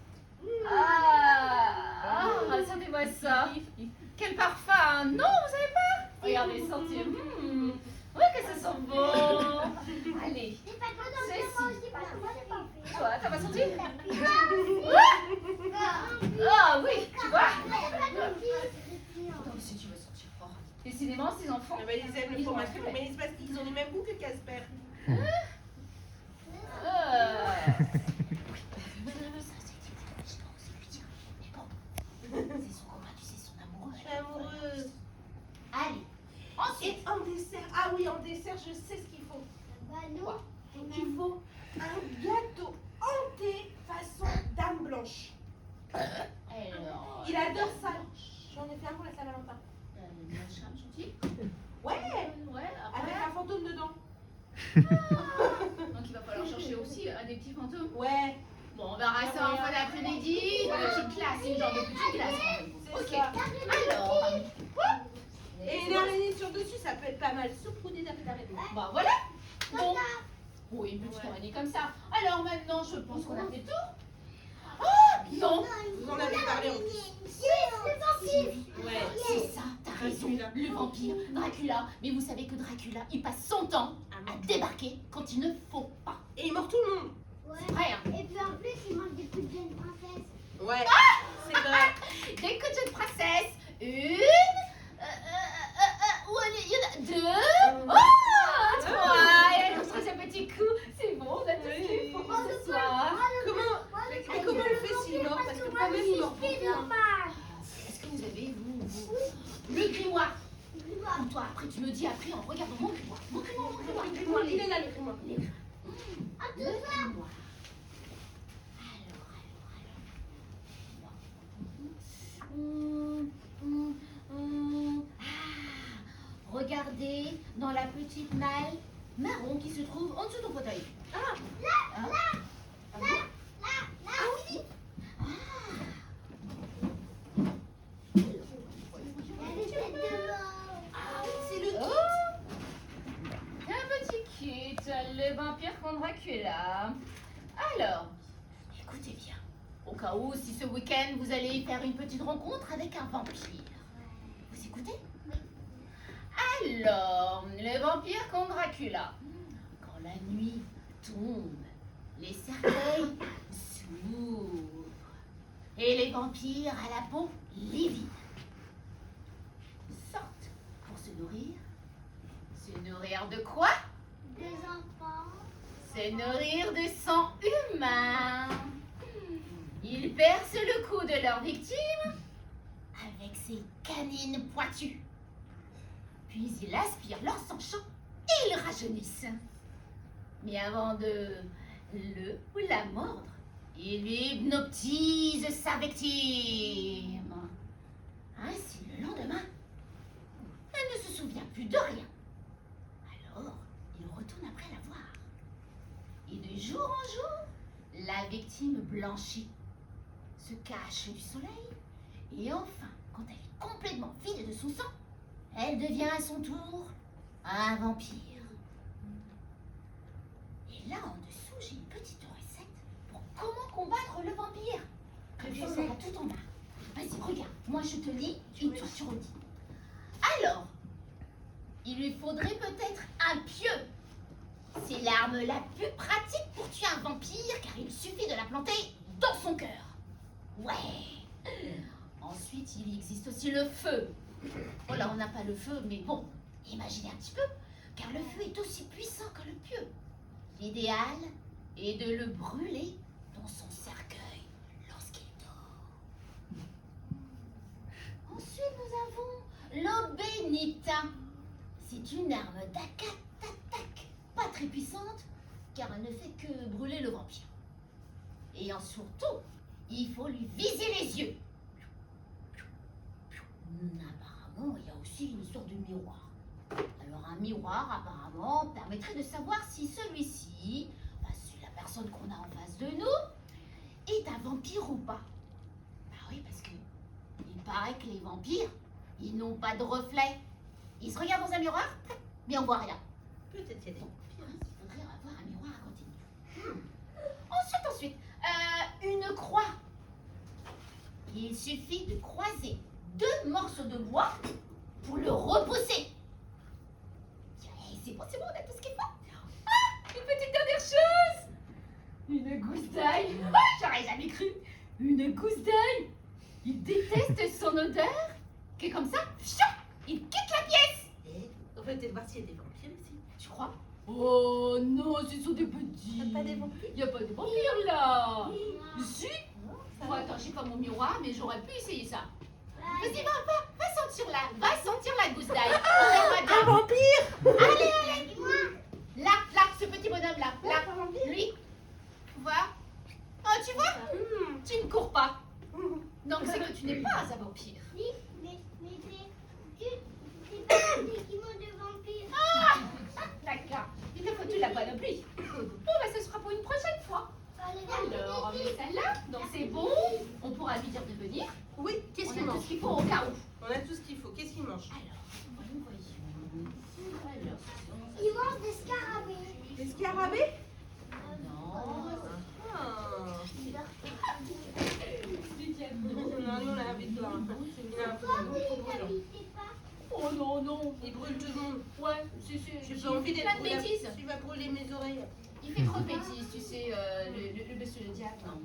Speaker 2: Sentez-moi ça. Quel parfum. Non, vous savez pas? Regardez, sentir. Ouais, que ça sent bon. Allez.
Speaker 4: C'est pas trop dans le moi aussi parce que moi j'ai pas fait.
Speaker 2: Toi, t'as pas senti?
Speaker 4: Ah,
Speaker 2: Ah oui, tu vois.
Speaker 4: oui.
Speaker 2: Attends, si tu veux sentir fort. Décidément, ces enfants.
Speaker 3: Ah bah, ils aiment le
Speaker 2: Ils ont
Speaker 3: fromage.
Speaker 2: un fait.
Speaker 3: Mais c'est parce qu'ils ont le même goût que Casper.
Speaker 2: C'est son copain, tu sais, son amoureux.
Speaker 3: Je suis amoureuse.
Speaker 2: Allez,
Speaker 3: Et
Speaker 2: ensuite.
Speaker 3: en dessert, ah oui, en dessert, je sais ce qu'il faut.
Speaker 4: Bah nous,
Speaker 2: Quoi?
Speaker 3: Il faut un gâteau hanté façon dame blanche.
Speaker 2: Alors.
Speaker 3: Il adore ça. J'en ai fait un pour la Saint-Valentin.
Speaker 2: Gentil.
Speaker 3: Ouais,
Speaker 2: Ouais,
Speaker 3: avec
Speaker 2: après.
Speaker 3: un fantôme dedans.
Speaker 2: Donc il va falloir chercher aussi des petits fantômes.
Speaker 3: Ouais,
Speaker 2: Bon, on verra ça en fin d'après-midi. Petite classe, une genre de petite classe.
Speaker 3: c'est
Speaker 2: Ok.
Speaker 3: ça.
Speaker 2: Alors.
Speaker 3: Et une araignée sur dessus, ça peut être pas mal. Saupoudrer d'araignée.
Speaker 2: Bah voilà. Bon. Oui, une petite araignée comme ça. Alors maintenant, je pense qu'on a fait le tour. Oh non.
Speaker 3: Vous en avez parlé en plus. Ouais.
Speaker 2: C'est ça, t'as raison.
Speaker 3: Dracula.
Speaker 2: Le vampire, Dracula. Mais vous savez que Dracula, il passe son temps à débarquer quand il ne faut pas.
Speaker 3: Et il mord tout le monde.
Speaker 2: C'est vrai, hein.
Speaker 4: Et puis en plus, il mange des petites jeunes princesses.
Speaker 3: Ouais, c'est vrai.
Speaker 2: Des coups de princesse. Une. Il y en a deux. Oh, trois. Et elle construit ce petit coup. C'est bon, on a tout ce qu'il faut pour ce soir.
Speaker 3: Mais comment on fait s'il mord? Parce que quand même, il mord beaucoup.
Speaker 2: Est-ce que vous avez, vous, le grimoire? Ou toi, après, tu me dis après en regardant mon grimoire. Mon grimoire.
Speaker 3: Il est là, le grimoire.
Speaker 2: Le grimoire. Regardez dans la petite malle marron qui se trouve en dessous de ton fauteuil.
Speaker 3: C'est le
Speaker 2: Un petit kit, le vampire contre Dracula. Alors, écoutez bien. Au cas où, si ce week-end, vous allez faire une petite rencontre avec un vampire. Vous écoutez? Alors, le vampire contre Dracula. Quand la nuit tombe, les cercueils s'ouvrent. Et les vampires à la peau livides. Sortent pour se nourrir. Se nourrir de quoi?
Speaker 4: Des enfants.
Speaker 2: Se nourrir de sang humain. Ils percent le cou de leur victime avec ses canines pointues. Puis ils aspirent leur sang chaud et ils rajeunissent. Mais avant de le ou la mordre, ils lui hypnotisent sa victime. Ainsi, le lendemain, elle ne se souvient plus de rien. Alors, il retourne après la voir. Et de jour en jour, la victime blanchit, se cache du soleil, et enfin, quand elle est complètement vide de son sang, elle devient à son tour un vampire. Et là, en dessous, j'ai une petite recette pour comment combattre le vampire. Comme ça, on aura tout en bas. Vas-y, regarde, moi je te lis et toi tu redis. Alors, il lui faudrait peut-être un pieu. C'est l'arme la plus pratique pour tuer un vampire car il suffit de la planter dans son cœur. Ouais. Ensuite, il existe aussi le feu. Oh là, on n'a pas le feu, mais bon, imaginez un petit peu, car le feu est aussi puissant que le pieu. L'idéal est de le brûler dans son cercueil lorsqu'il dort. Ensuite, nous avons l'eau bénite. C'est une arme d'attaque, pas très puissante, car elle ne fait que brûler le vampire. Et surtout, il faut lui viser les yeux. Apparemment, il y a aussi une sorte de miroir. Alors un miroir, apparemment, permettrait de savoir si celui-ci, si la personne qu'on a en face de nous, est un vampire ou pas. Bah oui, parce que il paraît que les vampires, ils n'ont pas de reflet. Ils se regardent dans un miroir, mais on voit rien.
Speaker 3: Peut-être qu'il y a des vampires.
Speaker 2: Il faudrait avoir un miroir à côté de nous. Ensuite, une croix. Il suffit de croiser 2 morceaux de bois pour le repousser. C'est bon, on a tout ce qu'il faut. Ah, une petite dernière chose. Une gousse d'ail. Ah, j'aurais jamais cru. Une gousse d'ail. Il déteste son odeur. Que comme ça, il quitte la pièce.
Speaker 3: Et on peut peut-être voir s'il y a des vampires aussi.
Speaker 2: Tu crois? Oh non, ce sont des petits.
Speaker 3: Il n'y a pas des vampires?
Speaker 2: Il n'y a pas de vampires là.
Speaker 4: Non.
Speaker 2: Si.
Speaker 3: Ça
Speaker 2: Bon,
Speaker 3: va.
Speaker 2: attends, j'ai pas mon miroir, mais j'aurais pu essayer ça. Vas-y, va sentir la gousse d'ail. On verra bien.
Speaker 3: vampire!
Speaker 2: Allez. Là, ce petit bonhomme là,
Speaker 3: Un vampire?
Speaker 2: lui. Tu vois? Oh, tu vois? Tu ne cours pas. Donc c'est que tu n'es pas un vampire.
Speaker 4: Oui, mais c'est pas des équipements de vampires.
Speaker 2: D'accord. Il te faut tu la panoplie. Bon, bah ce sera pour une prochaine fois. Alors, on met celle-là. Donc c'est bon. On pourra lui dire de venir.
Speaker 3: Oui, qu'est-ce
Speaker 2: On
Speaker 3: qu'il
Speaker 2: a tout
Speaker 3: mange?
Speaker 2: ce qu'il faut au cas où.
Speaker 3: On a tout ce qu'il faut. Qu'est-ce qu'il mange?
Speaker 2: Alors, voyons. Alors,
Speaker 4: Ils mangent des scarabées.
Speaker 3: Des scarabées?
Speaker 2: non.
Speaker 3: Ah. Non, nous on a envie de boire un peu. Il a un peu
Speaker 4: Pourquoi
Speaker 3: trop
Speaker 4: vous
Speaker 3: brûlant.
Speaker 4: n'habitez pas?
Speaker 2: Oh non.
Speaker 3: Il brûle tout le monde.
Speaker 2: Ouais, c'est
Speaker 3: J'ai
Speaker 2: j'ai
Speaker 3: pas envie
Speaker 2: fait
Speaker 3: d'être
Speaker 2: plein de bêtises.
Speaker 3: Tu vas brûler mes oreilles.
Speaker 2: Il fait trop de bêtises, tu sais, le monsieur le diable. Non.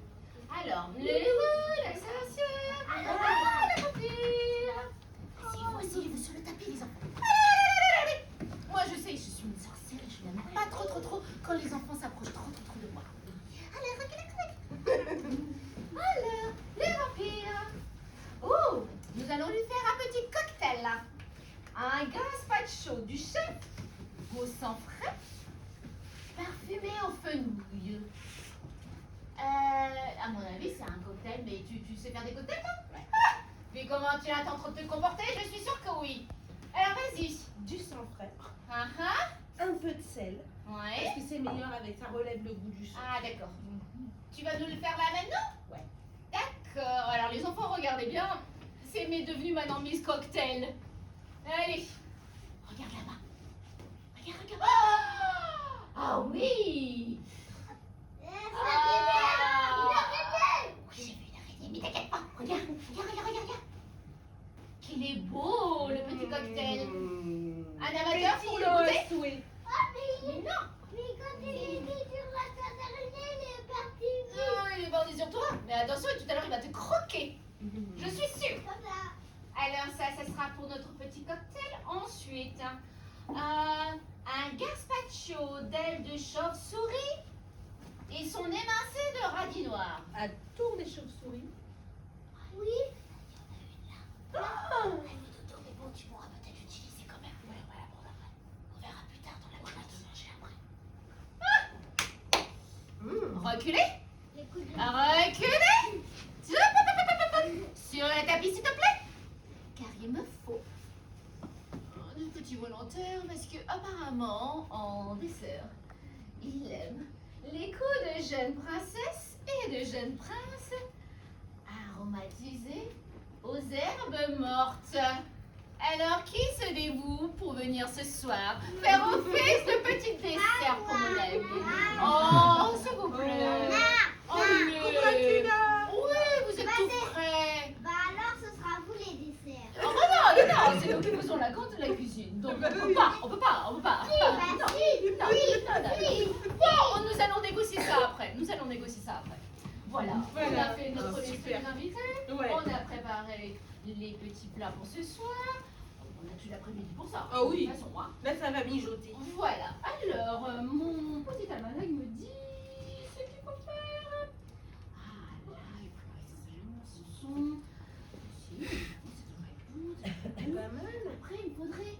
Speaker 2: Alors, la sorcière. La vampire. Asseyez-vous sur le tapis, les enfants. Allez. Moi, je sais, je suis une sorcière et je n'aime pas trop quand les enfants s'approchent trop de moi. Allez, reculez. Alors, les vampires. Oh, nous allons lui faire un petit cocktail là. Un gazpacho du chef au sang frais, parfumé au fenouil. À mon avis, c'est un cocktail, mais tu sais faire des cocktails, toi? Ouais. Ah, mais comment tu attends de te comporter? Je suis sûre que oui. Alors, vas-y.
Speaker 3: Du sang frais.
Speaker 2: Uh-huh.
Speaker 3: Un peu de sel.
Speaker 2: Ouais.
Speaker 3: Parce que c'est meilleur avec ça relève le goût du sang.
Speaker 2: Ah, d'accord. Tu vas nous le faire là maintenant?
Speaker 3: Ouais.
Speaker 2: D'accord. Alors, les enfants, regardez bien. C'est devenu maintenant Miss Cocktail. Allez. Regarde là-bas. Regarde. Ah oui. Oui, j'ai vu une araignée, mais t'inquiète pas. Regarde. Qu'il est beau, le petit cocktail. Un amateur pour le goûter?
Speaker 3: souhait.
Speaker 2: Non.
Speaker 4: Mais quand il est sur la dernière, il est parti.
Speaker 2: Non, il est bandé sur toi. Mais attention, tout à l'heure, il va te croquer. Je suis sûre.
Speaker 4: Papa,
Speaker 2: suite. Un gazpacho d'ailes de chauve-souris et son émincé de radis noir.
Speaker 3: À tour des chauves-souris.
Speaker 4: Oui.
Speaker 3: Ah,
Speaker 2: Mais bon, tu pourras peut-être l'utiliser quand même. Ouais, voilà, pour après. On verra plus tard dans la boîte de manger après. Reculez.
Speaker 4: Les coups de
Speaker 2: Reculez. Sur le tapis, s'il te plaît. Car il me faut des petits volontaires parce que apparemment, en dessert, il aime les coups de jeunes princesses et de jeunes princes aromatisés aux herbes mortes. Alors, qui se dévoue pour venir ce soir faire office de petit dessert pour mon ami? Oh, s'il vous plaît. Oh, mais... Oui, vous êtes tout prêt.
Speaker 4: Bah alors ce sera vous les desserts.
Speaker 2: Oh, non, c'est nous qui faisons la grande de la cuisine. Donc, on peut pas. Non,
Speaker 4: Bah si,
Speaker 2: non, Bon, nous allons négocier ça après. Voilà, on a fait notre liste
Speaker 3: super.
Speaker 2: des invités.
Speaker 3: Ouais.
Speaker 2: On a préparé les petits plats pour ce soir. On a tout l'après-midi pour ça.
Speaker 3: Ah oui.
Speaker 2: De toute façon, hein.
Speaker 3: Là, ça va mijoter.
Speaker 2: Voilà. Alors, mon petit almanach me dit ce qu'il faut faire. Ah là, et puis ce sont... Si, ça devrait être bon.
Speaker 3: Pas mal.
Speaker 2: Après, il me faudrait...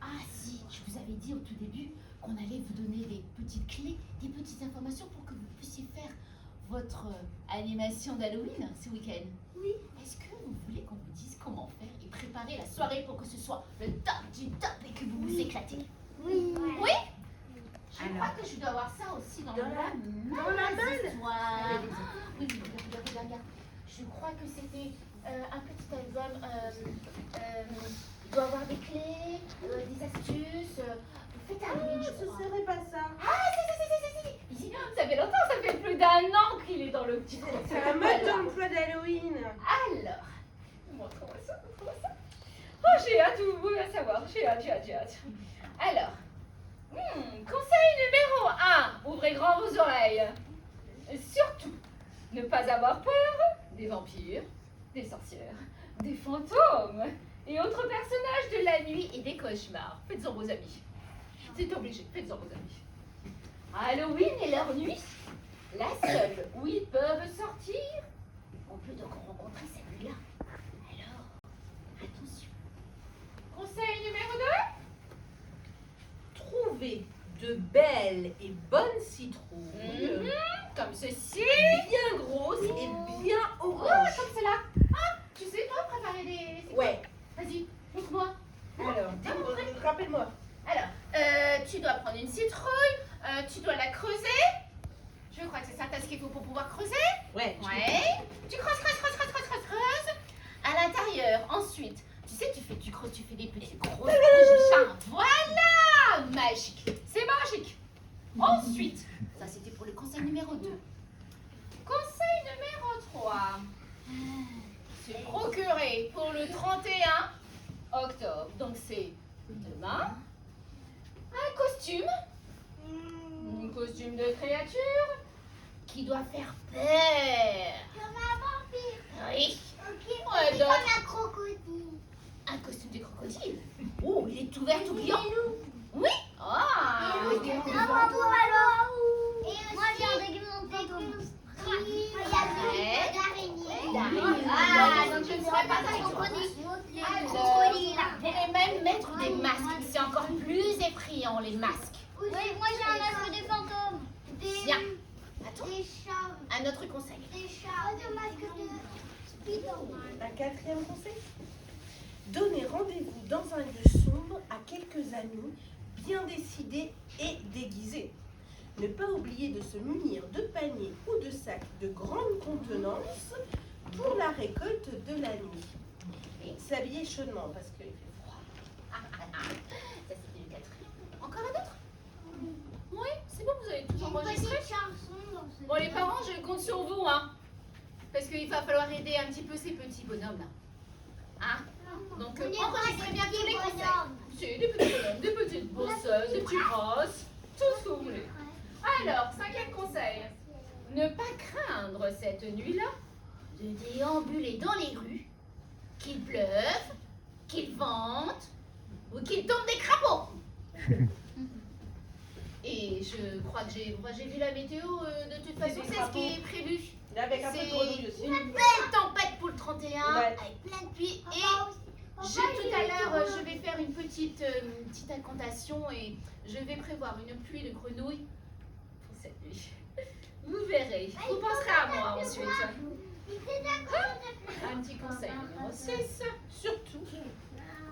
Speaker 2: Ah si, je vous avais dit au tout début qu'on allait vous donner des petites clés, des petites informations pour que vous puissiez faire votre animation d'Halloween ce week-end.
Speaker 4: Oui.
Speaker 2: Est-ce que vous voulez qu'on vous dise comment faire et préparer la soirée pour que ce soit le top du top et que vous vous éclatez?
Speaker 4: Oui.
Speaker 2: Oui. Je
Speaker 3: Alors.
Speaker 2: crois que je dois avoir ça aussi dans la malle.
Speaker 3: malle.
Speaker 2: Soir. Oui, regarde. Je crois que c'était un petit album. Il doit avoir des clés, des astuces. Faites Halloween, je
Speaker 3: Ce
Speaker 2: crois.
Speaker 3: serait pas ça.
Speaker 2: Ah, si. Ici, ça fait longtemps, ça fait plus d'1 an qu'il est dans le petit coin.
Speaker 3: C'est un mode d'emploi d'Halloween.
Speaker 2: Alors, montre-moi ça. Oh, j'ai hâte, vous voulez savoir. J'ai hâte. Alors, conseil numéro 1, ouvrez grand vos oreilles. Surtout, ne pas avoir peur des vampires, des sorcières, des fantômes et autres personnages de la nuit et des cauchemars. Faites-en vos amis. C'est obligé, faites-en vos amis. Halloween et leur nuit, la seule où ils peuvent sortir, on peut donc rencontrer celle-là. Alors, attention. Conseil numéro 2.
Speaker 3: Trouver de belles et bonnes citrouilles.
Speaker 2: Comme ceci.
Speaker 3: Bien grosses et bien
Speaker 2: Oh,
Speaker 3: oranges.
Speaker 2: comme celle-là. Ah, tu sais toi préparer des... c'est quoi?
Speaker 3: Ouais.
Speaker 2: Vas-y, montre-moi.
Speaker 3: Alors, rappelle-moi.
Speaker 2: Alors, tu dois prendre une citrouille, tu dois la creuser. Je crois que c'est ça, t'as ce qu'il faut pour pouvoir creuser.
Speaker 3: Ouais.
Speaker 2: Ouais. Tu creuses. À l'intérieur, ensuite, tu sais, tu creuses, tu fais des petits gros prochains. Voilà, magique. C'est magique. Ensuite, ça c'était pour le conseil numéro 2. Conseil numéro 3. Se procurer pour le 31 octobre, donc c'est demain, un costume de créature qui doit faire peur.
Speaker 4: Comme un vampire.
Speaker 2: Oui.
Speaker 4: Ok.
Speaker 2: Ouais,
Speaker 4: C'est
Speaker 2: donc-
Speaker 4: comme un crocodile.
Speaker 2: Un costume de crocodile. Oh, il est tout vert, tout brillant.
Speaker 4: Et nous.
Speaker 2: Oui. Ah.
Speaker 4: Un
Speaker 2: oui.
Speaker 4: manteau alors. Et moi j'ai un réglementé comme
Speaker 2: Ouais.
Speaker 4: d'araignée.
Speaker 2: Ah, donc je ne serai pas avec toi.
Speaker 4: crocodile.
Speaker 2: Alors, vous pourrez même mettre des masques. C'est encore plus effrayant, les masques.
Speaker 4: Oui, moi j'ai un masque des fantômes.
Speaker 2: Tiens, attends,
Speaker 4: Des chats.
Speaker 2: un autre conseil.
Speaker 4: Des chats. Un masque de Spider-Man.
Speaker 3: Un quatrième conseil. Donnez rendez-vous dans un lieu sombre à quelques amis bien décidés et déguisés. Ne pas oublier de se munir de paniers ou de sacs de grande contenance pour la récolte de la nuit. Et s'habiller chaudement parce qu'il fait froid.
Speaker 2: Ça, c'était le quatrième. Encore un autre? Oui, c'est bon, vous avez tout
Speaker 4: J'ai une
Speaker 2: enregistré.
Speaker 4: petite chanson dans ce
Speaker 2: Bon, les parents, je compte sur vous, hein. Parce qu'il va falloir aider un petit peu ces petits bonhommes-là. Hein? Donc,
Speaker 4: On n'est pas
Speaker 2: enregistrez
Speaker 4: des
Speaker 2: bien tous
Speaker 4: petits
Speaker 2: les conseils.
Speaker 4: bonhommes.
Speaker 2: C'est des petits bonhommes, des petites bosseuses, des petits grosses, tout ce que vous voulez. Alors, 5e conseil. Ne pas craindre cette nuit-là de déambuler dans les rues, qu'il pleuve, qu'il vente ou qu'il tombe des crapauds. Et je crois que j'ai vu la météo, de toute façon,
Speaker 3: des
Speaker 2: c'est ce
Speaker 3: crapauds.
Speaker 2: qui est prévu.
Speaker 3: Et avec un peu de grenouille aussi.
Speaker 2: C'est une belle tempête pour le 31,
Speaker 3: Ouais.
Speaker 2: avec plein de pluie. Et
Speaker 4: Papa,
Speaker 2: tout à l'heure, je vais faire une petite incantation et je vais prévoir une pluie de grenouilles pour cette nuit. Vous verrez, vous penserez à moi ensuite. Un petit conseil numéro 6.
Speaker 3: Surtout,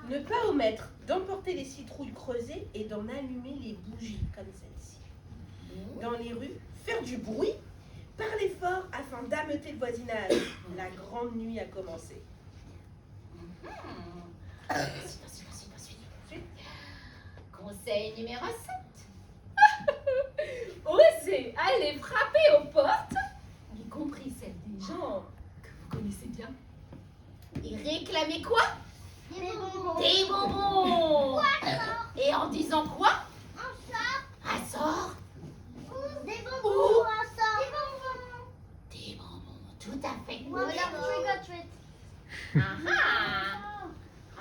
Speaker 3: ne pas omettre d'emporter les citrouilles creusées et d'en allumer les bougies, comme celle-ci. Dans les rues, faire du bruit, parler fort afin d'ameuter le voisinage. La grande nuit a commencé.
Speaker 2: Ensuite. Conseil numéro 7. Osez aller frapper aux portes, y compris celles des gens que vous connaissez bien. Et réclamer quoi? Des bonbons. Et en disant quoi? Un sort. Des bonbons, tout à fait. Ah.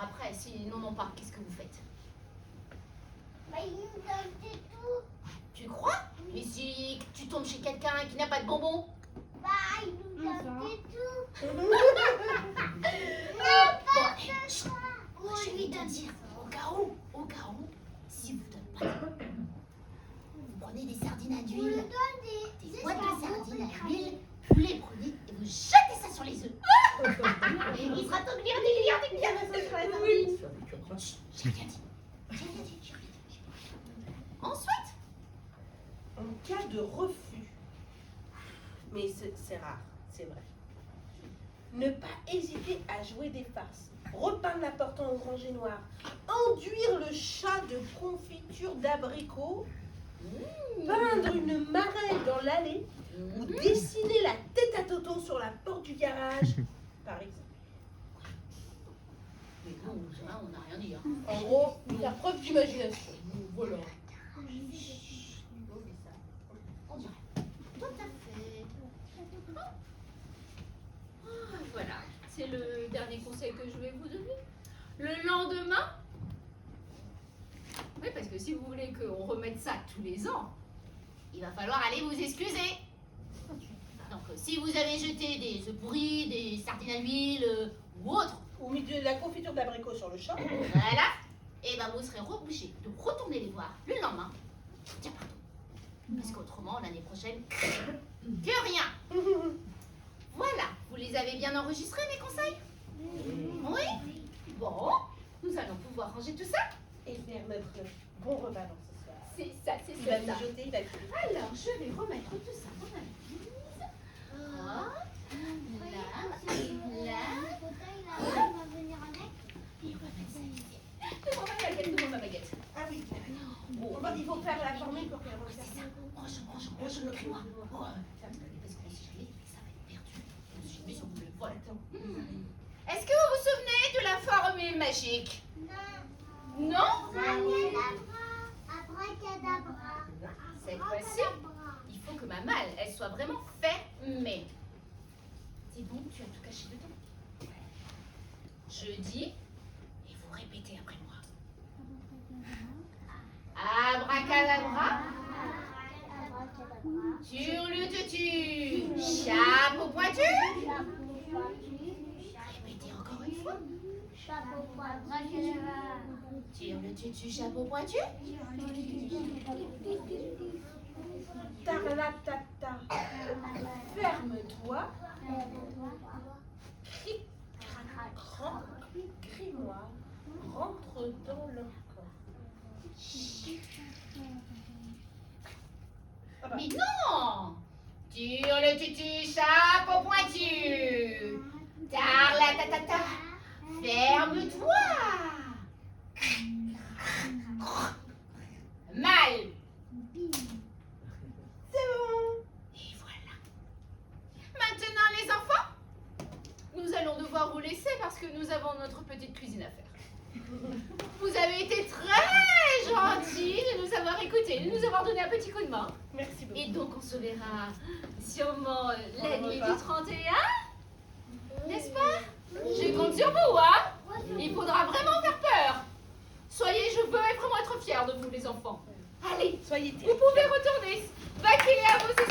Speaker 2: Après, si non, non pas, qu'est-ce que vous faites? Tu crois? Mais si tu tombes chez quelqu'un qui n'a pas de bonbons? Chut. Moi, je vais te dire, au cas où, si vous donne pas, vous prenez des sardines à d'huile, des boîtes de sardines à l'huile, vous les prenez et vous jetez ça sur les œufs. Et il sera temps de lire des Oui. Chut, j'ai rien dit. Ensuite,
Speaker 3: En cas de refus, mais c'est rare, c'est vrai, ne pas hésiter à jouer des farces, repeindre la porte en orange et noir, enduire le chat de confiture d'abricot, peindre une marelle dans l'allée ou dessiner la tête à Toto sur la porte du garage, par exemple.
Speaker 2: mais non, ça, on n'a rien dit. Hein.
Speaker 3: En gros, faire preuve d'imagination. Voilà.
Speaker 2: On dirait. Tout à fait. Voilà, c'est le dernier conseil que je vais vous donner. Le lendemain, oui, parce que si vous voulez qu'on remette ça tous les ans, il va falloir aller vous excuser. Donc, si vous avez jeté des œufs pourris, des sardines à l'huile ou autre,
Speaker 3: Au milieu de la confiture d'abricot sur le chat.
Speaker 2: voilà, et ben vous serez obligé de retourner les voir le lendemain. Tiens, pardon. Parce qu'autrement, l'année prochaine, que rien. Voilà, vous les avez bien enregistrés, mes conseils? Oui. Bon, nous allons pouvoir ranger tout ça.
Speaker 3: Et faire notre bon repas dans ce soir.
Speaker 2: C'est ça, c'est
Speaker 3: Il va
Speaker 2: ça.
Speaker 3: mijoter, il va cuire.
Speaker 2: Alors, je vais remettre tout ça dans ma valise. Hop, là, et là. Et on va mettre ça ici. Devant ma baguette, devant ma baguette.
Speaker 3: Ah oui. Bon, il faut faire la formule pour qu'elle revienne.
Speaker 2: C'est ça. Range le grimoire. Oh, parce que si je l'ai, ça va être perdu. Je me suis mis sur le voilà. Est-ce que vous vous souvenez de la formule magique? Non? Cette fois-ci, il faut que ma malle, elle soit vraiment fermée. C'est bon, tu as tout caché dedans. Je dis, et vous répétez après moi. Abracadabra, turlututu, chapeau pointu. Répétez encore une fois. Turlututu, chapeau pointu.
Speaker 3: Tarlatata. Ferme-toi. Cric, crac, cran, grimoire. Rentre dans leur corps. Ah bah.
Speaker 2: Mais non! Turlututu, chapeau pointu. Tarlatatata, ferme-toi. Mal.
Speaker 3: C'est bon.
Speaker 2: Et voilà. Maintenant, les enfants, nous allons devoir vous laisser parce que nous avons notre petite cuisine à faire. Vous avez été très gentils de nous avoir écoutés, de nous avoir donné un petit coup de main.
Speaker 3: Merci beaucoup.
Speaker 2: Et donc, on se verra sûrement la nuit du 31, n'est-ce pas? Je compte sur vous, hein? Il faudra vraiment faire peur. Je veux vraiment être fière de vous, les enfants. Allez,
Speaker 3: Soyez
Speaker 2: vous
Speaker 3: terribles.
Speaker 2: pouvez retourner vaquer à vos